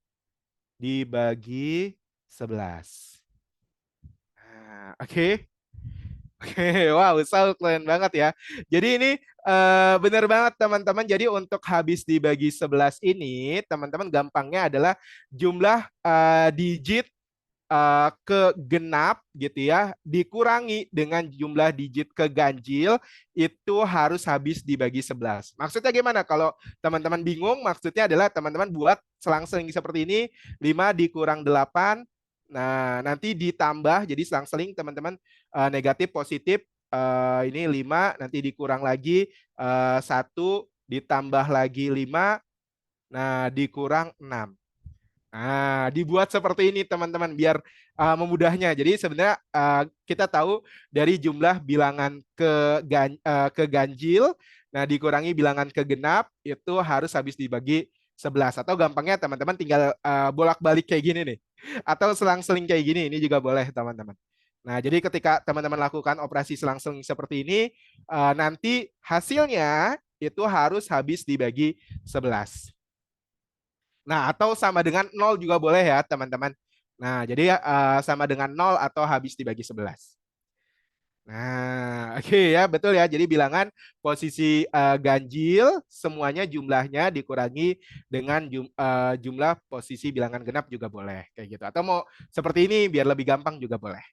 Dibagi 11. Nah, oke. Oke, wow, Sal keren banget ya. Jadi ini benar banget teman-teman. Jadi untuk habis dibagi 11 ini, teman-teman gampangnya adalah jumlah digit ke genap gitu ya, dikurangi dengan jumlah digit ke ganjil itu harus habis dibagi 11. Maksudnya gimana? Kalau teman-teman bingung, maksudnya adalah teman-teman buat selang-seling seperti ini, 5 dikurang 8. Nah, nanti ditambah jadi selang-seling teman-teman negatif positif ini 5 nanti dikurang lagi 1 ditambah lagi 5, nah dikurang 6. Nah, dibuat seperti ini teman-teman biar memudahnya. Jadi sebenarnya kita tahu dari jumlah bilangan ke ganjil, nah dikurangi bilangan ke genap itu harus habis dibagi 11. Atau gampangnya teman-teman tinggal bolak-balik kayak gini nih. Atau selang-seling kayak gini, ini juga boleh teman-teman. Nah, jadi ketika teman-teman lakukan operasi selang-seling seperti ini, nanti hasilnya itu harus habis dibagi 11. Nah, atau sama dengan nol juga boleh ya, teman-teman. Nah, jadi sama dengan nol atau habis dibagi 11. Nah, oke ya, betul ya. Jadi bilangan posisi ganjil semuanya jumlahnya dikurangi dengan jumlah posisi bilangan genap juga boleh kayak gitu. Atau mau seperti ini biar lebih gampang juga boleh.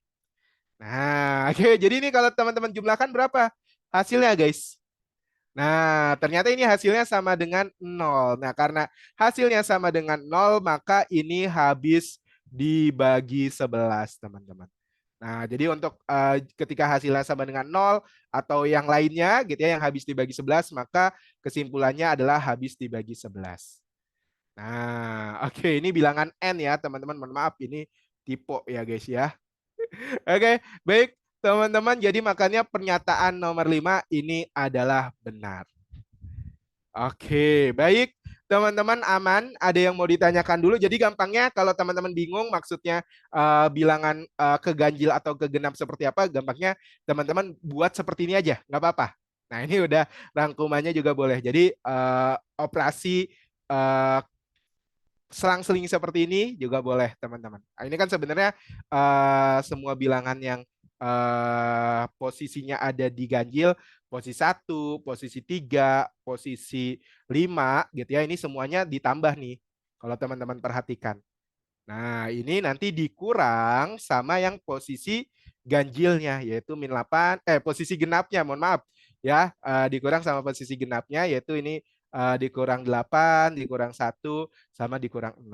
Nah, oke. Jadi ini kalau teman-teman jumlahkan berapa hasilnya, guys? Nah, ternyata ini hasilnya sama dengan nol. Nah, karena hasilnya sama dengan nol, maka ini habis dibagi 11, teman-teman. Nah, jadi untuk ketika hasilnya sama dengan nol atau yang lainnya gitu ya yang habis dibagi 11, maka kesimpulannya adalah habis dibagi 11. Nah, oke, ini bilangan n ya, teman-teman. Mohon maaf ini tipe ya, guys ya. Oke, baik teman-teman. Jadi makanya pernyataan nomor 5 ini adalah benar. Oke, baik. Teman-teman aman, ada yang mau ditanyakan dulu. Jadi gampangnya kalau teman-teman bingung maksudnya bilangan keganjil atau kegenap seperti apa, gampangnya teman-teman buat seperti ini aja, nggak apa-apa. Nah, ini udah rangkumannya juga boleh. Jadi operasi eh, selang-seling seperti ini juga boleh, teman-teman. Nah, ini kan sebenarnya semua bilangan yang posisinya ada di ganjil, posisi 1, posisi 3, posisi 5 gitu ya. Ini semuanya ditambah nih. Kalau teman-teman perhatikan. Nah, ini nanti dikurang sama yang posisi ganjilnya yaitu min 8 posisi genapnya, mohon maaf ya, dikurang sama posisi genapnya yaitu ini dikurang 8, dikurang 1 sama dikurang 6.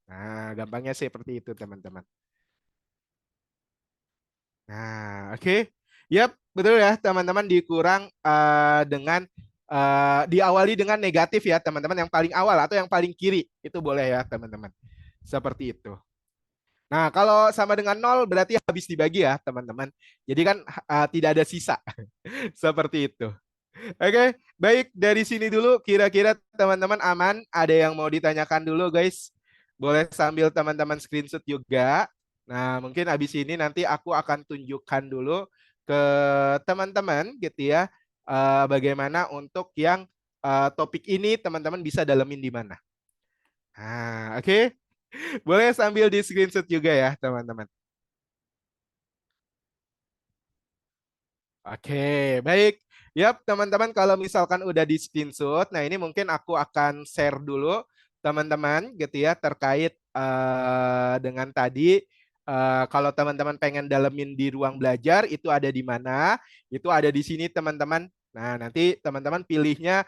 Nah, gampangnya seperti itu, teman-teman. Nah, oke. Yap, betul ya, teman-teman dikurang dengan diawali dengan negatif ya, teman-teman, yang paling awal atau yang paling kiri itu boleh ya, teman-teman. Seperti itu. Nah, kalau sama dengan nol berarti habis dibagi ya, teman-teman. Jadi kan tidak ada sisa. Seperti itu. Oke, baik. Dari sini dulu kira-kira teman-teman aman. Ada yang mau ditanyakan dulu, guys? Boleh sambil teman-teman screenshot juga. Nah, mungkin habis ini nanti aku akan tunjukkan dulu ke teman-teman gitu ya. Bagaimana untuk yang topik ini teman-teman bisa dalemin di mana. Nah, oke. Boleh sambil di screenshot juga ya, teman-teman. Oke, baik. Yap, teman-teman kalau misalkan udah di screenshot, nah ini mungkin aku akan share dulu teman-teman gitu ya terkait dengan tadi kalau teman-teman pengen dalemin di ruang belajar itu ada di mana? Itu ada di sini teman-teman. Nah, nanti teman-teman pilihnya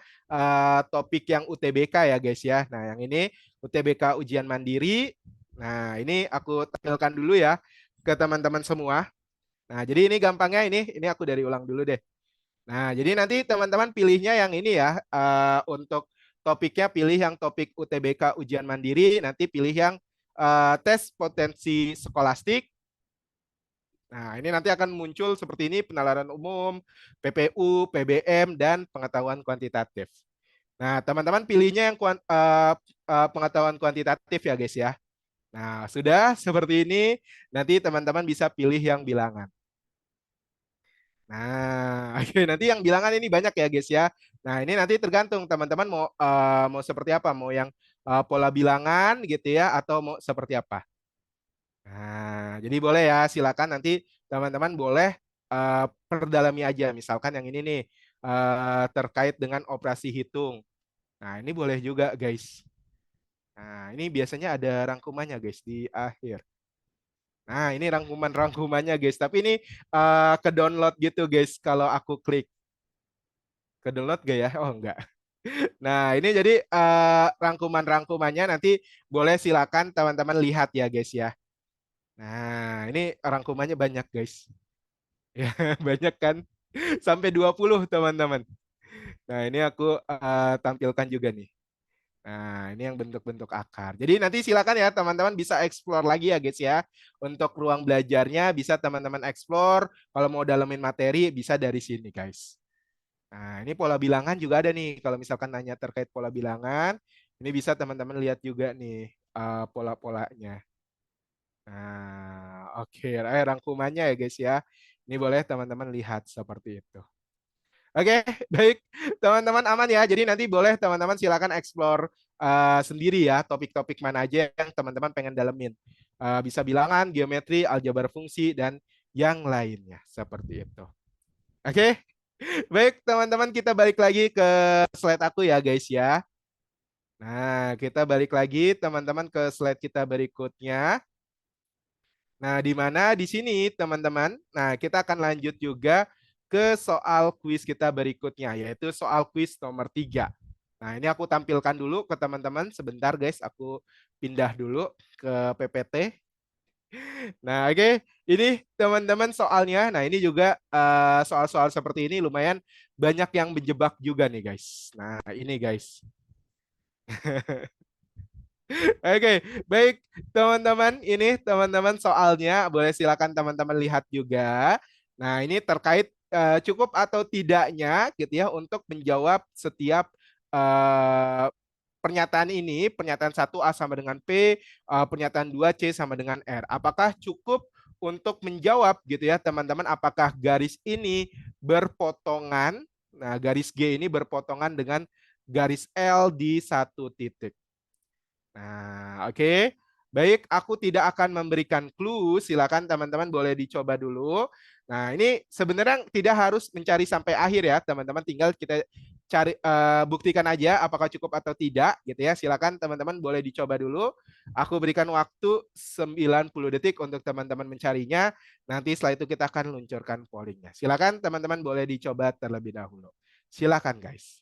topik yang UTBK ya guys ya. Nah, yang ini UTBK ujian mandiri. Nah, ini aku tampilkan dulu ya ke teman-teman semua. Nah, jadi ini gampangnya ini aku dari ulang dulu deh. Nah, jadi nanti teman-teman pilihnya yang ini ya, untuk topiknya pilih yang topik UTBK ujian mandiri, nanti pilih yang tes potensi skolastik. Nah, ini nanti akan muncul seperti ini, penalaran umum, PPU, PBM, dan pengetahuan kuantitatif. Nah, teman-teman pilihnya yang pengetahuan kuantitatif ya guys ya. Nah, sudah seperti ini, nanti teman-teman bisa pilih yang bilangan. Nah, oke, nanti yang bilangan ini banyak ya guys ya. Nah, ini nanti tergantung teman-teman mau seperti apa, mau yang pola bilangan gitu ya atau mau seperti apa. Nah, jadi boleh ya, silakan nanti teman-teman boleh perdalami aja. Misalkan yang ini nih terkait dengan operasi hitung. Nah, ini boleh juga guys. Nah, ini biasanya ada rangkumannya guys di akhir. Nah, ini rangkuman-rangkumannya guys. Tapi ini ke download gitu guys kalau aku klik. Ke download gak ya? Oh enggak. Nah, ini jadi rangkuman-rangkumannya nanti boleh silakan teman-teman lihat ya guys ya. Nah, ini rangkumannya banyak guys. Ya, banyak kan? Sampai 20 teman-teman. Nah, ini aku tampilkan juga nih. Nah, ini yang bentuk-bentuk akar. Jadi nanti silakan ya teman-teman bisa explore lagi ya guys ya. Untuk ruang belajarnya bisa teman-teman explore. Kalau mau dalemin materi bisa dari sini guys. Nah, ini pola bilangan juga ada nih. Kalau misalkan nanya terkait pola bilangan, ini bisa teman-teman lihat juga nih pola-polanya. Nah, oke, rangkumannya ya guys ya. Ini boleh teman-teman lihat seperti itu. Oke, baik. Teman-teman aman ya. Jadi nanti boleh teman-teman silakan explore sendiri ya topik-topik mana aja yang teman-teman pengen dalemin. Bisa bilangan, geometri, aljabar fungsi, dan yang lainnya. Seperti itu. Oke, baik teman-teman kita balik lagi ke slide aku ya guys ya. Nah, kita balik lagi teman-teman ke slide kita berikutnya. Nah, di mana di sini teman-teman, nah kita akan lanjut juga ke soal kuis kita berikutnya, yaitu soal kuis nomor 3. Nah, ini aku tampilkan dulu ke teman-teman. Sebentar guys, aku pindah dulu ke PPT. Nah, oke. Ini teman-teman soalnya. Nah, ini juga soal-soal seperti ini lumayan banyak yang menjebak juga nih guys. Nah, ini guys. Oke, baik teman-teman. Ini teman-teman soalnya boleh silakan teman-teman lihat juga. Nah, ini terkait cukup atau tidaknya gitu ya untuk menjawab setiap eh, pernyataan ini, pernyataan satu A sama dengan P, pernyataan 2 C sama dengan R. Apakah cukup untuk menjawab gitu ya, teman-teman, apakah garis ini berpotongan, nah garis G ini berpotongan dengan garis L di satu titik. Nah, oke. Baik, aku tidak akan memberikan clue. Silakan teman-teman boleh dicoba dulu. Nah, ini sebenarnya tidak harus mencari sampai akhir ya, teman-teman. Tinggal kita cari buktikan aja apakah cukup atau tidak gitu ya. Silakan teman-teman boleh dicoba dulu. Aku berikan waktu 90 detik untuk teman-teman mencarinya. Nanti setelah itu kita akan luncurkan pollingnya. Silakan teman-teman boleh dicoba terlebih dahulu. Silakan guys.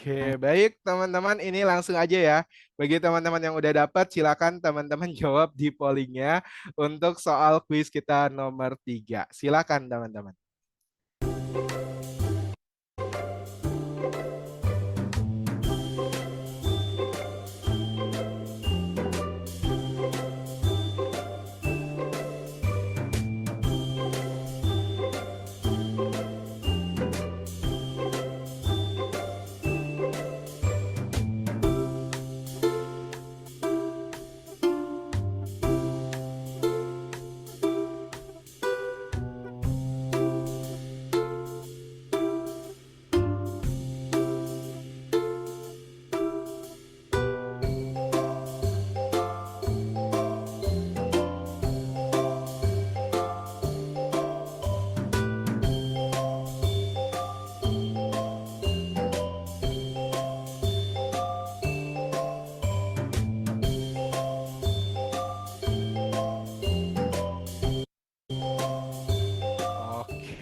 Oke, baik teman-teman, ini langsung aja ya. Bagi teman-teman yang udah dapat, silakan teman-teman jawab di pollingnya untuk soal kuis kita nomor 3. Silakan teman-teman.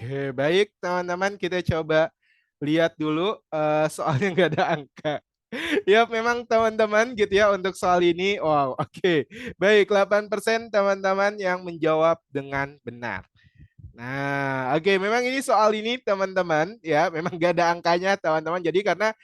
Oke, baik teman-teman, kita coba lihat dulu soalnya nggak ada angka. Ya, memang teman-teman gitu ya untuk soal ini. Wow, oke. Baik, 8% teman-teman yang menjawab dengan benar. Nah, oke, memang ini soal ini teman-teman ya, memang gak ada angkanya teman-teman. Jadi karena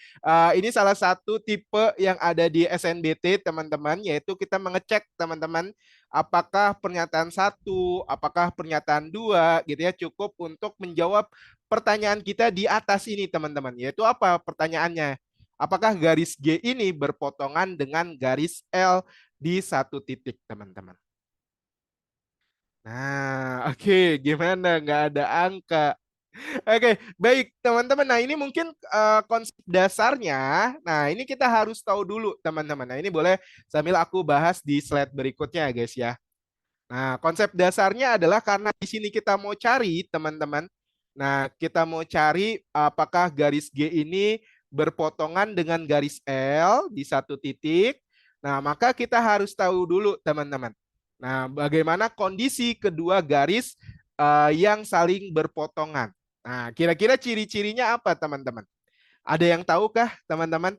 ini salah satu tipe yang ada di SNBT teman-teman, yaitu kita mengecek teman-teman apakah pernyataan satu, apakah pernyataan dua, gitu ya, cukup untuk menjawab pertanyaan kita di atas ini teman-teman. Yaitu apa pertanyaannya? Apakah garis G ini berpotongan dengan garis L di satu titik teman-teman? Nah, oke, gimana? Nggak ada angka. Oke, baik teman-teman. Nah, ini mungkin konsep dasarnya. Nah, ini kita harus tahu dulu teman-teman. Nah, ini boleh sambil aku bahas di slide berikutnya guys ya. Nah, konsep dasarnya adalah karena di sini kita mau cari teman-teman. Nah, kita mau cari apakah garis G ini berpotongan dengan garis L di satu titik. Nah, maka kita harus tahu dulu teman-teman. Nah, bagaimana kondisi kedua garis yang saling berpotongan. Nah, kira-kira ciri-cirinya apa teman-teman? Ada yang tahukah teman-teman?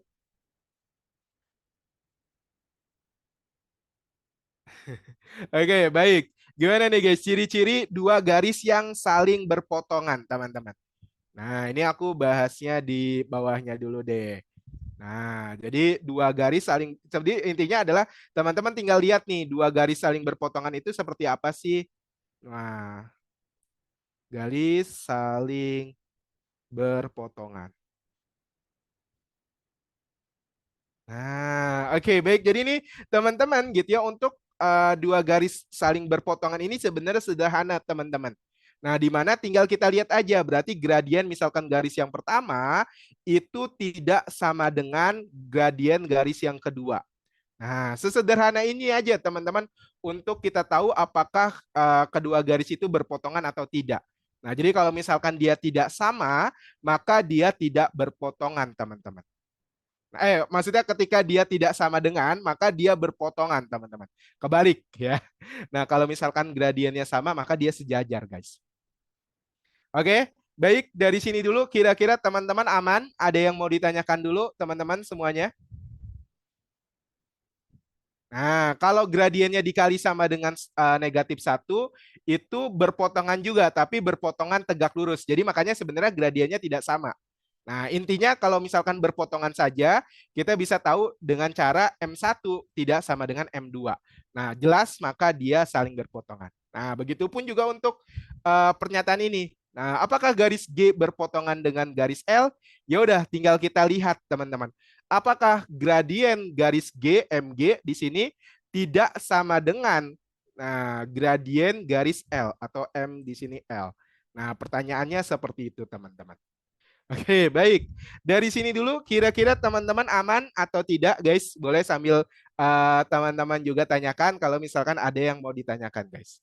Oke, baik. Gimana nih guys, ciri-ciri dua garis yang saling berpotongan, teman-teman. Nah, ini aku bahasnya di bawahnya dulu deh. Nah, jadi dua garis saling, jadi intinya adalah teman-teman tinggal lihat nih, dua garis saling berpotongan itu seperti apa sih? Nah, garis saling berpotongan. Nah, oke, baik. Jadi ini teman-teman gitu ya, untuk dua garis saling berpotongan ini sebenarnya sederhana teman-teman. Nah, di mana tinggal kita lihat aja, berarti gradien misalkan garis yang pertama itu tidak sama dengan gradien garis yang kedua. Nah, sesederhana ini aja teman-teman untuk kita tahu apakah kedua garis itu berpotongan atau tidak. Nah, jadi kalau misalkan dia tidak sama, maka dia tidak berpotongan teman-teman. Maksudnya ketika dia tidak sama dengan, maka dia berpotongan, teman-teman. Kebalik ya. Nah, kalau misalkan gradiennya sama, maka dia sejajar, guys. Oke, baik. Dari sini dulu, kira-kira teman-teman aman? Ada yang mau ditanyakan dulu, teman-teman semuanya? Nah, kalau gradiennya dikali sama dengan negatif satu, itu berpotongan juga, tapi berpotongan tegak lurus. Jadi makanya sebenarnya gradiennya tidak sama. Nah, intinya kalau misalkan berpotongan saja, kita bisa tahu dengan cara M1 tidak sama dengan M2. Nah, jelas maka dia saling berpotongan. Nah, begitupun juga untuk pernyataan ini. Nah, apakah garis G berpotongan dengan garis L? Ya udah, tinggal kita lihat, teman-teman. Apakah gradien garis G, MG di sini tidak sama dengan gradien garis L atau M di sini L. Nah, pertanyaannya seperti itu, teman-teman. Oke, baik. Dari sini dulu, kira-kira teman-teman aman atau tidak, guys? Boleh sambil teman-teman juga tanyakan kalau misalkan ada yang mau ditanyakan, guys.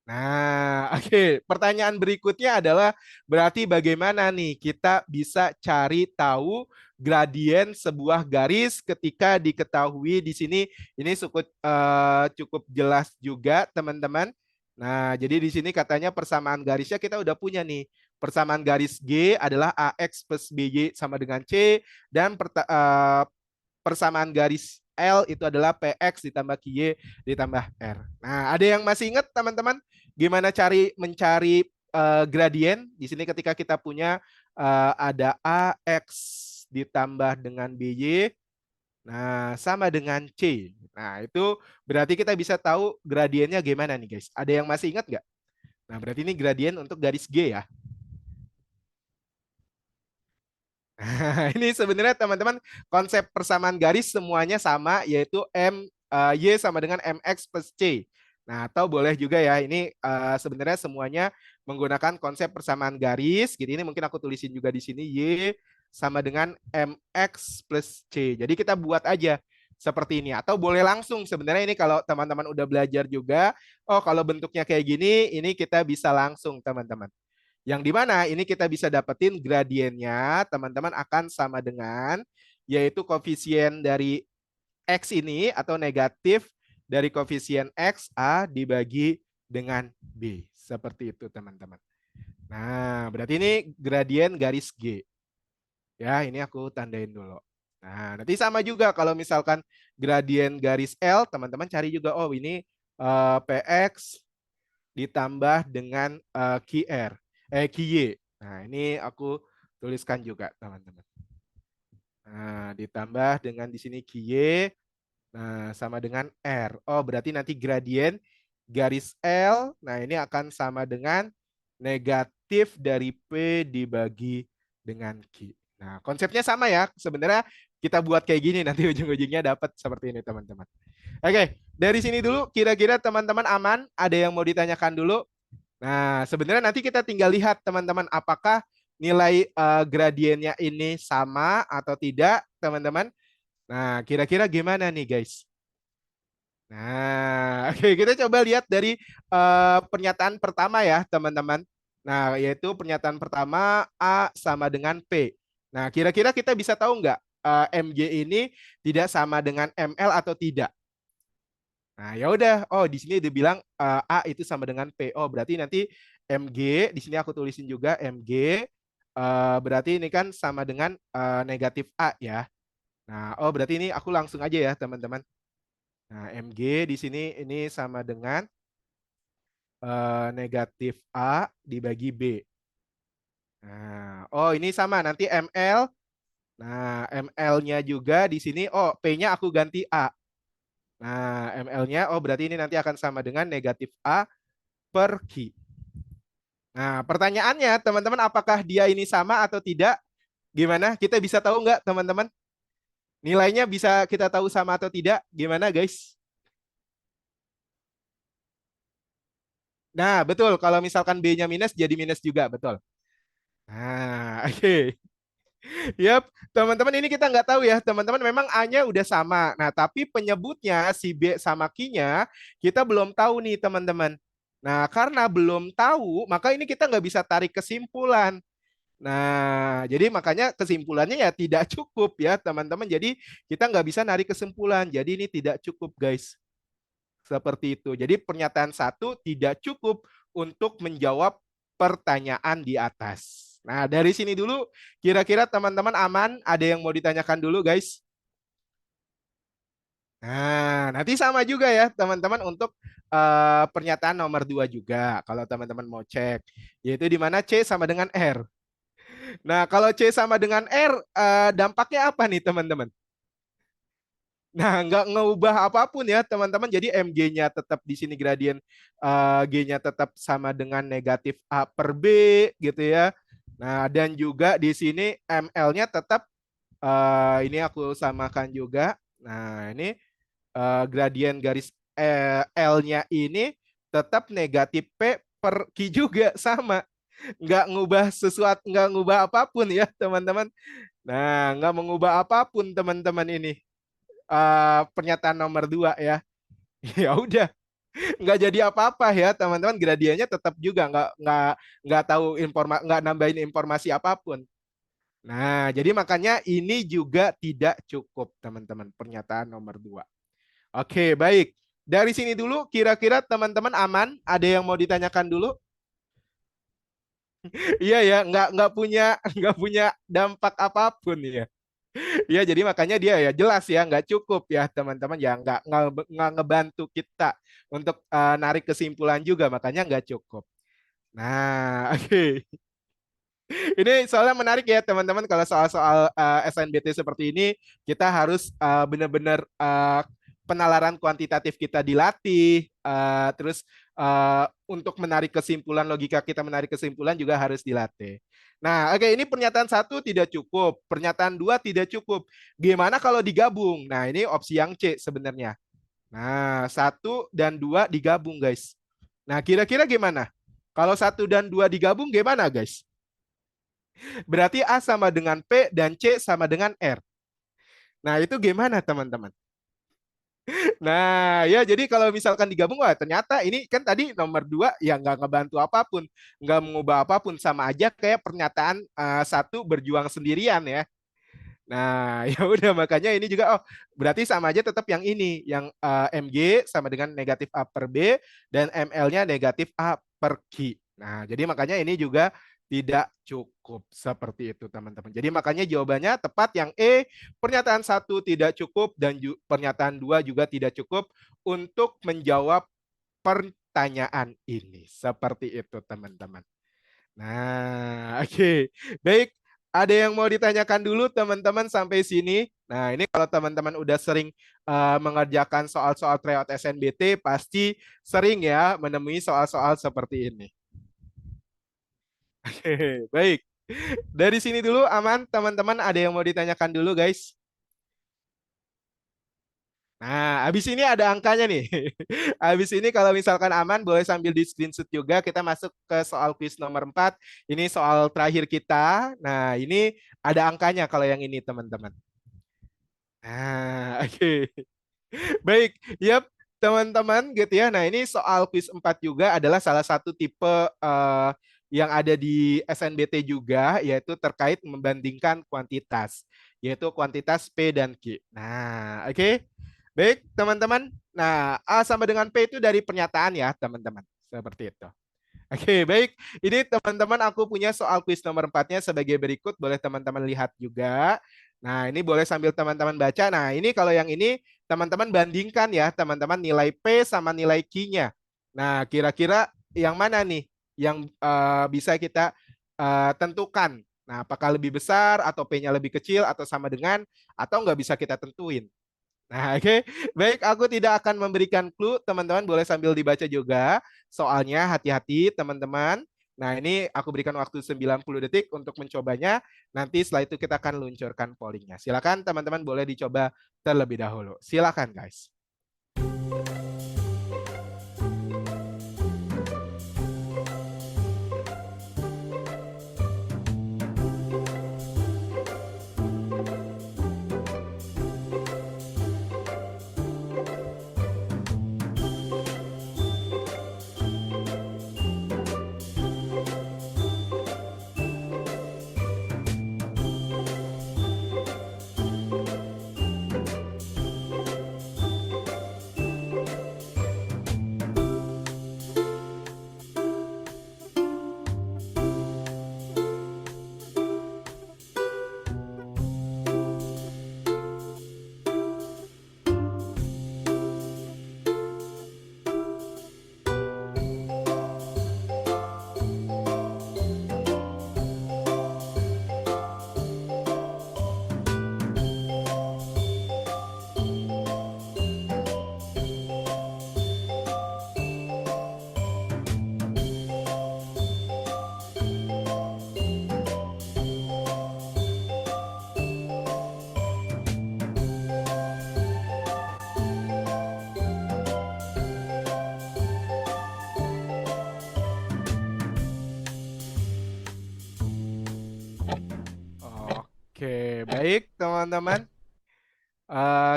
Nah, oke. Pertanyaan berikutnya adalah berarti bagaimana nih kita bisa cari tahu gradien sebuah garis ketika diketahui di sini ini cukup jelas juga, teman-teman. Nah, jadi di sini katanya persamaan garisnya kita udah punya nih. Persamaan garis G adalah AX plus BY sama dengan C dan persamaan garis L itu adalah PX ditambah QY ditambah R. Nah, ada yang masih ingat teman-teman gimana mencari gradien? Di sini ketika kita punya ada AX ditambah dengan BY, nah sama dengan C. Nah, itu berarti kita bisa tahu gradiennya gimana nih guys. Ada yang masih ingat nggak? Nah, berarti ini gradien untuk garis G ya. Ini sebenarnya teman-teman konsep persamaan garis semuanya sama, yaitu Y sama dengan MX plus C. Nah, atau boleh juga ya, ini sebenarnya semuanya menggunakan konsep persamaan garis. Gitu, ini mungkin aku tulisin juga di sini Y sama dengan MX plus C. Jadi kita buat aja seperti ini. Atau boleh langsung sebenarnya ini kalau teman-teman udah belajar juga, oh kalau bentuknya kayak gini, ini kita bisa langsung teman-teman. Yang dimana ini kita bisa dapetin gradiennya, teman-teman akan sama dengan, yaitu koefisien dari X ini atau negatif dari koefisien X A dibagi dengan B. Seperti itu teman-teman. Nah, berarti ini gradien garis G. Ya, ini aku tandain dulu. Nah, nanti sama juga kalau misalkan gradien garis L, teman-teman cari juga, oh ini PX ditambah dengan QR, QY. Nah, ini aku tuliskan juga, teman-teman. Nah, ditambah dengan di sini QY, nah sama dengan R. Oh, berarti nanti gradien garis L, nah ini akan sama dengan negatif dari P dibagi dengan Q. Nah, konsepnya sama ya. Sebenarnya kita buat kayak gini, nanti ujung-ujungnya dapat seperti ini, teman-teman. Oke, dari sini dulu kira-kira teman-teman aman? Ada yang mau ditanyakan dulu? Nah, sebenarnya nanti kita tinggal lihat teman-teman apakah nilai gradiennya ini sama atau tidak, teman-teman. Nah, kira-kira gimana nih, guys? Nah, oke, kita coba lihat dari pernyataan pertama ya, teman-teman. Nah, yaitu pernyataan pertama A sama dengan P. Nah, kira-kira kita bisa tahu nggak MG ini tidak sama dengan ML atau tidak? Nah, ya udah. Oh, di sini dibilang A itu sama dengan P. Oh, berarti nanti MG di sini aku tulisin juga MG berarti ini kan sama dengan negatif A ya. Nah, oh berarti ini aku langsung aja ya, teman-teman. Nah, MG di sini ini sama dengan negatif A dibagi B. Nah, oh ini sama nanti ML. Nah, ML-nya juga di sini. Oh, P-nya aku ganti A. Nah, ML-nya, oh berarti ini nanti akan sama dengan negatif A per Q. Nah, pertanyaannya teman-teman apakah dia ini sama atau tidak? Gimana? Kita bisa tahu nggak teman-teman? Nilainya bisa kita tahu sama atau tidak? Gimana guys? Nah, betul. Kalau misalkan B-nya minus jadi minus juga, betul. Nah, oke. Okay. Yap, teman-teman ini kita nggak tahu ya, teman-teman memang A-nya udah sama. Nah, tapi penyebutnya si B sama Q-nya kita belum tahu nih teman-teman. Nah, karena belum tahu, maka ini kita nggak bisa tarik kesimpulan. Nah, jadi makanya kesimpulannya ya tidak cukup ya teman-teman. Jadi kita nggak bisa narik kesimpulan. Jadi ini tidak cukup guys. Seperti itu. Jadi pernyataan satu tidak cukup untuk menjawab pertanyaan di atas. Nah, dari sini dulu kira-kira teman-teman aman? Ada yang mau ditanyakan dulu, guys? Nah, nanti sama juga ya, teman-teman untuk pernyataan nomor 2 juga kalau teman-teman mau cek. Yaitu di mana C sama dengan R. Nah, kalau C sama dengan R, dampaknya apa nih, teman-teman? Nah, nggak ngubah apapun ya, teman-teman. Jadi MG-nya tetap di sini gradien G-nya tetap sama dengan negatif A per B gitu ya. Nah, dan juga di sini ML-nya tetap ini aku samakan juga. Nah, ini gradien garis L-nya ini tetap negatif P per Q juga sama. Nggak ngubah sesuatu, nggak ngubah apapun ya, teman-teman. Nah, nggak mengubah apapun, teman-teman ini pernyataan nomor 2 ya. Ya udah, nggak jadi apa-apa ya teman-teman. Gradiennya tetap juga nggak tahu informasi, nggak nambahin informasi apapun. Nah, jadi makanya ini juga tidak cukup teman-teman pernyataan nomor 2. Oke, baik. Dari sini dulu kira-kira teman-teman aman? Ada yang mau ditanyakan dulu? Iya ya, nggak punya nggak punya dampak apapun ya. Iya, jadi makanya dia ya jelas ya nggak cukup ya teman-teman ya nggak ngebantu kita untuk narik kesimpulan juga makanya nggak cukup. Nah, oke. Ini soalnya menarik ya teman-teman kalau soal-soal SNBT seperti ini kita harus benar-benar penalaran kuantitatif kita dilatih, terus untuk menarik kesimpulan logika kita menarik kesimpulan juga harus dilatih. Nah, oke ini pernyataan satu tidak cukup, pernyataan dua tidak cukup. Gimana kalau digabung? Nah, ini opsi yang C sebenarnya. Nah, satu dan dua digabung guys. Nah, kira-kira gimana? Kalau satu dan dua digabung gimana guys? Berarti A sama dengan P dan C sama dengan R. Nah, itu gimana teman-teman? Nah, ya jadi kalau misalkan digabung, wah ternyata ini kan tadi nomor 2 ya nggak ngebantu apapun, nggak mengubah apapun, sama aja kayak pernyataan satu berjuang sendirian ya. Nah, ya udah makanya ini juga oh berarti sama aja tetap yang ini, yang MG sama dengan negatif A per B dan ML-nya negatif A per Q. Nah, jadi makanya ini juga tidak cukup seperti itu teman-teman. Jadi makanya jawabannya tepat yang E, pernyataan satu tidak cukup dan pernyataan dua juga tidak cukup untuk menjawab pertanyaan ini. Seperti itu, teman-teman. Nah, oke. Baik, ada yang mau ditanyakan dulu teman-teman sampai sini? Nah, ini kalau teman-teman udah sering mengerjakan soal-soal tryout SNBT, pasti sering ya menemui soal-soal seperti ini. Oke, baik. Dari sini dulu aman, teman-teman ada yang mau ditanyakan dulu, guys? Nah, habis ini ada angkanya nih. Habis ini kalau misalkan aman, boleh sambil di screenshot juga. Kita masuk ke soal quiz nomor 4. Ini soal terakhir kita. Nah, ini ada angkanya kalau yang ini, teman-teman. Nah, oke. Baik, yap, teman-teman gitu ya. Nah, ini soal quiz 4 juga adalah salah satu tipe yang ada di SNBT juga, yaitu terkait membandingkan kuantitas, yaitu kuantitas P dan Q. Nah, oke. Baik, teman-teman. Nah, A sama dengan P itu dari pernyataan ya, teman-teman. Seperti itu. Oke, baik. Ini teman-teman aku punya soal quiz nomor 4-nya sebagai berikut. Boleh teman-teman lihat juga. Nah, ini boleh sambil teman-teman baca. Nah, ini kalau yang ini teman-teman bandingkan ya, teman-teman nilai P sama nilai Q-nya. Nah, kira-kira yang mana nih yang bisa kita tentukan? Nah, apakah lebih besar atau P-nya lebih kecil atau sama dengan atau nggak bisa kita tentuin? Nah, oke. Baik, aku tidak akan memberikan clue. Teman-teman boleh sambil dibaca juga. Soalnya hati-hati, teman-teman. Nah, ini aku berikan waktu 90 detik untuk mencobanya. Nanti setelah itu kita akan luncurkan pollingnya. Silakan teman-teman boleh dicoba terlebih dahulu. Silakan, guys. Oke, baik teman-teman.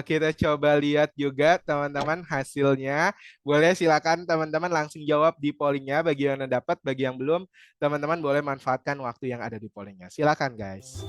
Kita coba lihat juga teman-teman hasilnya. Boleh silakan teman-teman langsung jawab di pollingnya. Bagi yang dapat, bagi yang belum, teman-teman boleh manfaatkan waktu yang ada di pollingnya. Silakan, guys.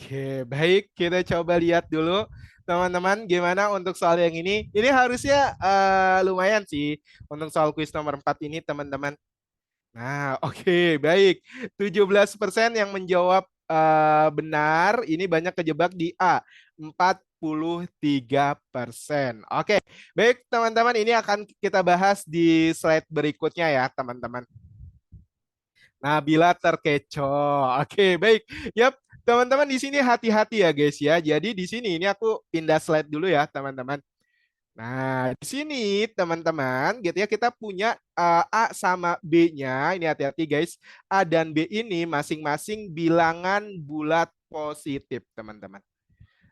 Oke, baik. Kita coba lihat dulu, teman-teman, gimana untuk soal yang ini. Ini harusnya lumayan sih untuk soal kuis nomor 4 ini, teman-teman. Nah, oke, baik. 17% yang menjawab benar. Ini banyak kejebak di A, 43%. Oke, baik, teman-teman. Ini akan kita bahas di slide berikutnya ya, teman-teman. Nabila terkecoh. Oke, baik. Yap, teman-teman di sini hati-hati ya, guys ya. Jadi di sini ini aku pindah slide dulu ya, teman-teman. Nah, di sini teman-teman gitu ya kita punya A sama B-nya. Ini hati-hati guys. A dan B ini masing-masing bilangan bulat positif, teman-teman.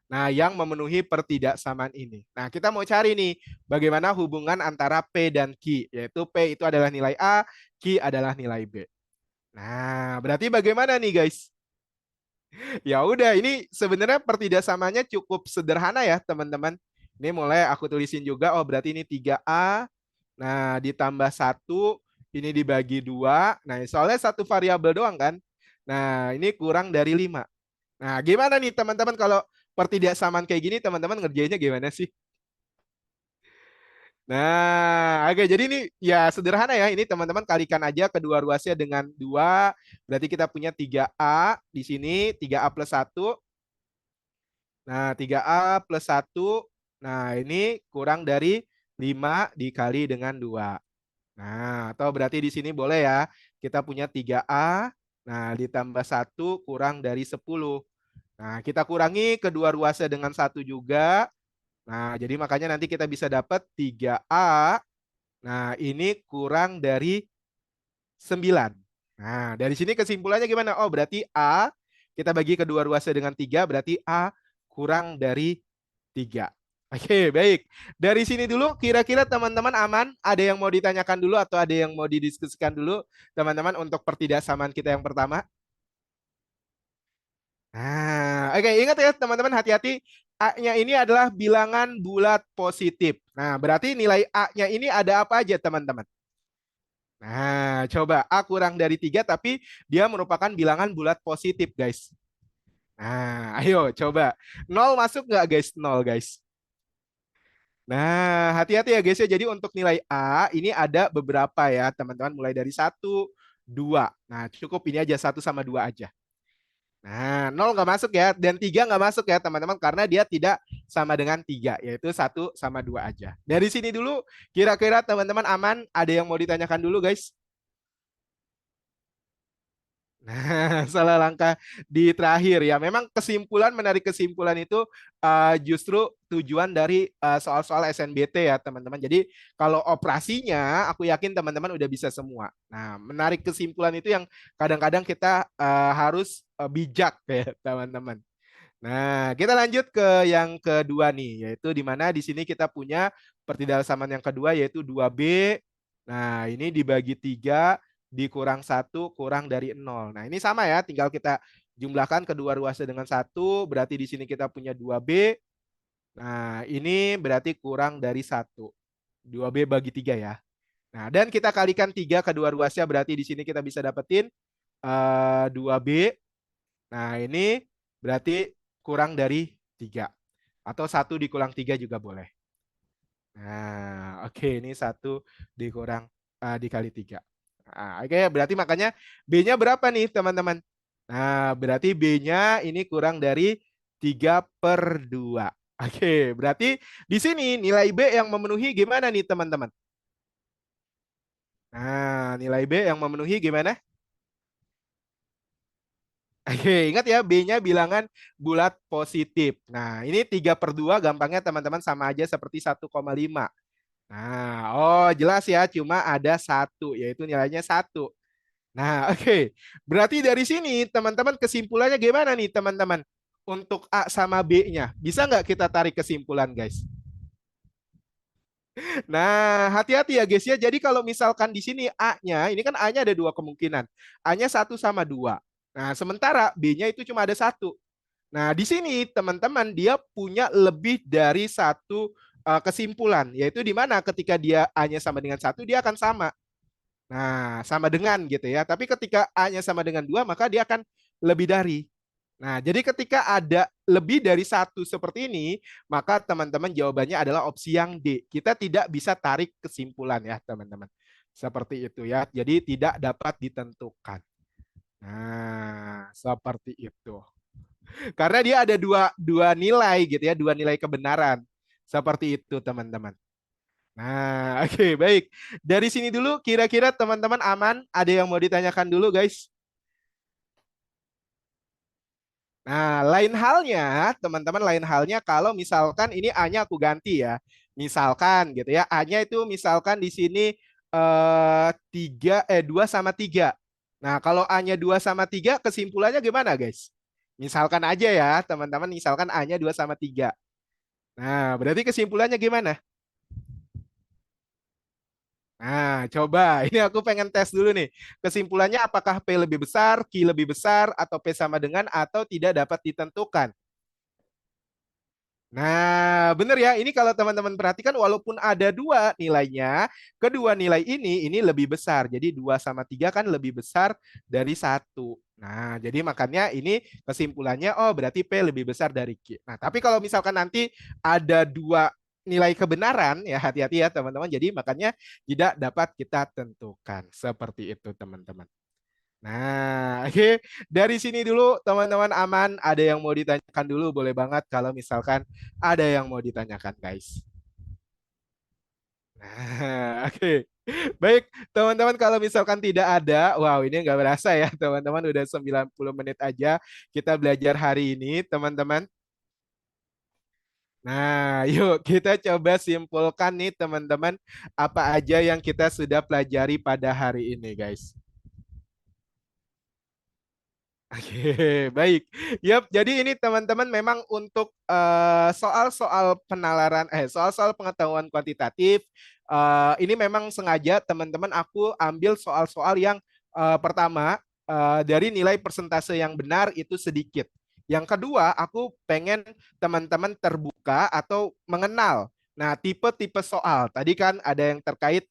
Nah, yang memenuhi pertidaksamaan ini. Nah, kita mau cari nih bagaimana hubungan antara P dan Q, yaitu P itu adalah nilai A, Q adalah nilai B. Nah, berarti bagaimana nih guys? Ya udah, ini sebenarnya pertidaksamaannya cukup sederhana ya, teman-teman. Ini mulai aku tulisin juga, oh berarti ini 3A, nah ditambah satu, ini dibagi 2. Nah, soalnya satu variabel doang kan. Nah, ini kurang dari 5. Nah, gimana nih teman-teman kalau pertidaksamaan kayak gini, teman-teman ngerjainnya gimana sih? Nah, oke, jadi ini ya sederhana ya. Ini teman-teman kalikan aja kedua ruasnya dengan 2. Berarti kita punya 3A di sini, 3A plus 1. Nah, 3A plus 1. Nah, ini kurang dari 5 dikali dengan 2. Nah, atau berarti di sini boleh ya. Kita punya 3A. Nah, ditambah 1 kurang dari 10. Nah, kita kurangi kedua ruasnya dengan 1 juga. Nah, jadi makanya nanti kita bisa dapat 3A. Nah, ini kurang dari 9. Nah, dari sini kesimpulannya gimana? Oh, berarti A, kita bagi kedua ruasnya dengan 3, berarti A kurang dari 3. Oke, baik. Dari sini dulu, kira-kira teman-teman aman? Ada yang mau ditanyakan dulu atau ada yang mau didiskusikan dulu, teman-teman, untuk pertidaksamaan kita yang pertama? Nah, oke, ingat ya teman-teman, hati-hati. A-nya ini adalah bilangan bulat positif. Nah, berarti nilai A-nya ini ada apa aja, teman-teman? Nah, coba A kurang dari 3 tapi dia merupakan bilangan bulat positif, guys. Nah, ayo coba. Nol masuk nggak, guys? Nol, guys. Nah, hati-hati ya, guys ya. Jadi untuk nilai A, ini ada beberapa ya, teman-teman. Mulai dari 1, 2. Nah, cukup ini aja, 1 sama 2 aja. Nah, nol nggak masuk ya. Dan 3 nggak masuk ya, teman-teman. Karena dia tidak sama dengan 3, yaitu 1 sama 2 aja. Dari sini dulu, kira-kira teman-teman aman? Ada yang mau ditanyakan dulu, guys? Nah, salah langkah di terakhir ya. Memang kesimpulan, menarik kesimpulan itu justru tujuan dari soal-soal SNBT ya, teman-teman. Jadi kalau operasinya, aku yakin teman-teman udah bisa semua. Nah, menarik kesimpulan itu yang kadang-kadang kita harus bijak ya, teman-teman. Nah, kita lanjut ke yang kedua nih, yaitu di mana di sini kita punya pertidaksamaan yang kedua yaitu 2B. Nah, ini dibagi 3 dikurang 1 kurang dari 0. Nah, ini sama ya, tinggal kita jumlahkan kedua ruasnya dengan 1, berarti di sini kita punya 2B. Nah, ini berarti kurang dari 1. 2B bagi 3 ya. Nah, dan kita kalikan 3 kedua ruasnya, berarti di sini kita bisa dapetin 2B. Nah, ini berarti kurang dari 3. Atau 1 dikurang 3 juga boleh. Nah, oke, ini 1 dikurang dikali 3. Nah, oke, berarti makanya B-nya berapa nih, teman-teman? Nah, berarti B-nya ini kurang dari 3/2. Oke, berarti di sini nilai B yang memenuhi gimana nih, teman-teman? Nah, nilai B yang memenuhi gimana? Oke, ingat ya, B-nya bilangan bulat positif. Nah, ini 3/2 gampangnya teman-teman sama aja seperti 1,5. Nah, oh jelas ya, cuma ada 1, yaitu nilainya 1. Nah, oke. Berarti dari sini teman-teman kesimpulannya gimana nih teman-teman? Untuk A sama B-nya. Bisa nggak kita tarik kesimpulan, guys? Nah, hati-hati ya guys ya. Jadi kalau misalkan di sini A-nya, ini kan A-nya ada dua kemungkinan. A-nya 1 sama 2. Nah, sementara B-nya itu cuma ada 1. Nah, di sini teman-teman dia punya lebih dari satu kesimpulan, yaitu di mana ketika dia A-nya sama dengan 1, dia akan sama. Nah, sama dengan gitu ya. Tapi ketika A-nya sama dengan 2, maka dia akan lebih dari. Nah, jadi ketika ada lebih dari 1 seperti ini, maka teman-teman jawabannya adalah opsi yang D. Kita tidak bisa tarik kesimpulan ya, teman-teman. Seperti itu ya. Jadi tidak dapat ditentukan. Nah, seperti itu. Karena dia ada dua nilai gitu ya, dua nilai kebenaran. Seperti itu, teman-teman. Nah, oke, baik. Dari sini dulu, kira-kira teman-teman aman? Ada yang mau ditanyakan dulu, guys? Nah, lain halnya, teman-teman, lain halnya kalau misalkan ini A-nya aku ganti ya. Misalkan gitu ya, A-nya itu misalkan di sini 2 sama 3. Nah, kalau A-nya 2 sama 3, kesimpulannya gimana, guys? Misalkan aja ya, teman-teman, misalkan A-nya 2 sama 3. Nah, berarti kesimpulannya gimana? Nah, coba. Ini aku pengen tes dulu nih. Kesimpulannya apakah P lebih besar, Q lebih besar, atau P sama dengan, atau tidak dapat ditentukan? Nah, benar ya. Ini kalau teman-teman perhatikan, walaupun ada dua nilainya, kedua nilai ini lebih besar. Jadi 2 sama 3 kan lebih besar dari 1. Nah, jadi makanya ini kesimpulannya, oh berarti P lebih besar dari Q. Nah, tapi kalau misalkan nanti ada dua nilai kebenaran, ya hati-hati ya teman-teman. Jadi makanya tidak dapat kita tentukan. Seperti itu teman-teman. Nah, oke. Dari sini dulu teman-teman aman. Ada yang mau ditanyakan dulu, boleh banget kalau misalkan ada yang mau ditanyakan, guys. Nah, oke. Baik, teman-teman kalau misalkan tidak ada, wow ini nggak berasa ya teman-teman udah 90 menit aja kita belajar hari ini, teman-teman. Nah, yuk kita coba simpulkan nih teman-teman apa aja yang kita sudah pelajari pada hari ini, guys. Oke, baik. Yap, jadi ini teman-teman memang untuk soal-soal penalaran, soal-soal pengetahuan kuantitatif, ini memang sengaja teman-teman aku ambil soal-soal yang pertama dari nilai persentase yang benar itu sedikit. Yang kedua, aku pengen teman-teman terbuka atau mengenal. Nah, tipe-tipe soal. Tadi kan ada yang terkait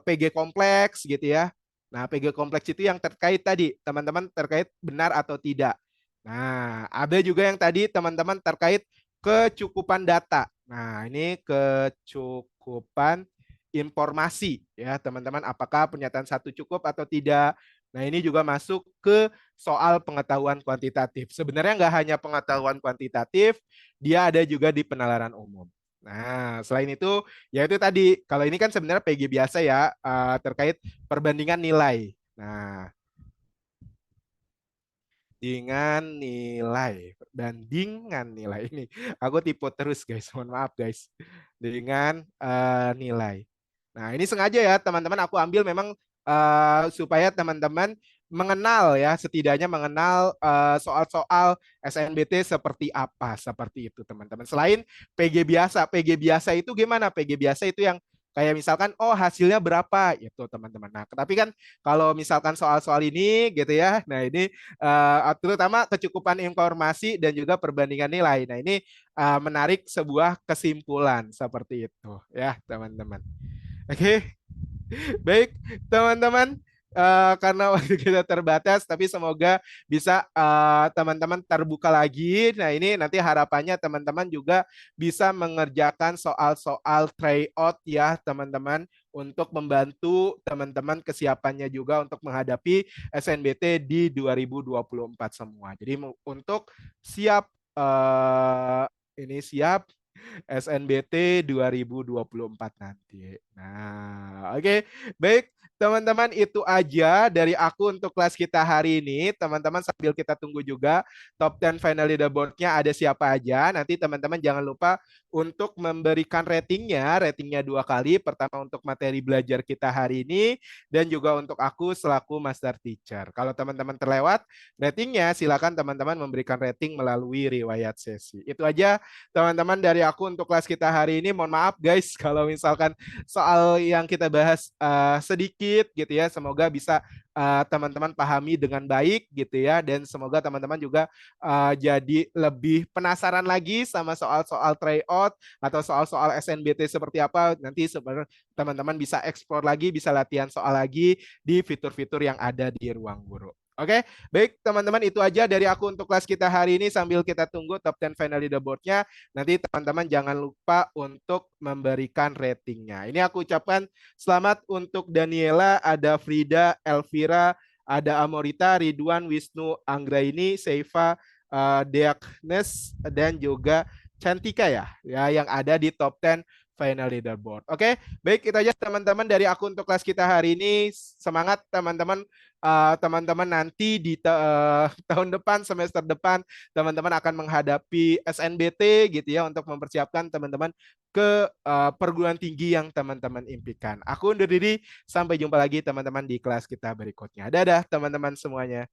PG kompleks gitu ya. Nah, PG kompleks itu yang terkait tadi, teman-teman terkait benar atau tidak. Nah, ada juga yang tadi teman-teman terkait kecukupan data. Nah, ini kecukupan informasi ya, teman-teman. Apakah pernyataan satu cukup atau tidak? Nah, ini juga masuk ke soal pengetahuan kuantitatif. Sebenarnya nggak hanya pengetahuan kuantitatif, dia ada juga di penalaran umum. Nah, selain itu, ya itu tadi, kalau ini kan sebenarnya PG biasa ya, terkait perbandingan nilai. Nah, perbandingan nilai ini. Aku tipe terus guys, mohon maaf guys. Dengan nilai. Nah, ini sengaja ya teman-teman aku ambil memang supaya teman-teman mengenal ya, setidaknya mengenal soal-soal SNBT seperti apa, seperti itu teman-teman. Selain PG biasa itu gimana? PG biasa itu yang kayak misalkan, oh hasilnya berapa, itu teman-teman. Nah, tapi kan kalau misalkan soal-soal ini gitu ya, nah ini terutama kecukupan informasi dan juga perbandingan nilai. Nah, ini menarik sebuah kesimpulan seperti itu ya, teman-teman. Oke, baik teman-teman. Karena waktu kita terbatas, tapi semoga bisa teman-teman terbuka lagi. Nah, ini nanti harapannya teman-teman juga bisa mengerjakan soal-soal tryout ya, teman-teman, untuk membantu teman-teman kesiapannya juga untuk menghadapi SNBT di 2024 semua. Jadi untuk siap ini siap SNBT 2024 nanti. Nah, oke. Baik, teman-teman itu aja dari aku untuk kelas kita hari ini. Teman-teman sambil kita tunggu juga top 10 final leaderboard-nya ada siapa aja. Nanti teman-teman jangan lupa untuk memberikan ratingnya, ratingnya 2 kali. Pertama untuk materi belajar kita hari ini dan juga untuk aku selaku master teacher. Kalau teman-teman terlewat ratingnya, silakan teman-teman memberikan rating melalui riwayat sesi. Itu aja teman-teman dari aku untuk kelas kita hari ini. Mohon maaf guys kalau misalkan soal yang kita bahas sedikit gitu ya. Semoga bisa teman-teman pahami dengan baik gitu ya, dan semoga teman-teman juga jadi lebih penasaran lagi sama soal-soal tryout atau soal-soal SNBT seperti apa. Nanti sebenarnya teman-teman bisa explore lagi, bisa latihan soal lagi di fitur-fitur yang ada di ruang guru. Oke, baik teman-teman, itu aja dari aku untuk kelas kita hari ini. Sambil kita tunggu top 10 final leaderboard-nya, nanti teman-teman jangan lupa untuk memberikan ratingnya. Ini aku ucapkan selamat untuk Daniela, ada Frida, Elvira, ada Amorita, Ridwan, Wisnu, Anggraini, Seifa, Deaknes, dan juga Cantika ya, yang ada di top 10 final leaderboard. Oke, baik itu aja teman-teman dari aku untuk kelas kita hari ini. Semangat teman-teman. Teman-teman nanti di tahun depan, semester depan, teman-teman akan menghadapi SNBT gitu ya untuk mempersiapkan teman-teman ke perguruan tinggi yang teman-teman impikan. Aku undur diri, sampai jumpa lagi teman-teman di kelas kita berikutnya. Dadah teman-teman semuanya.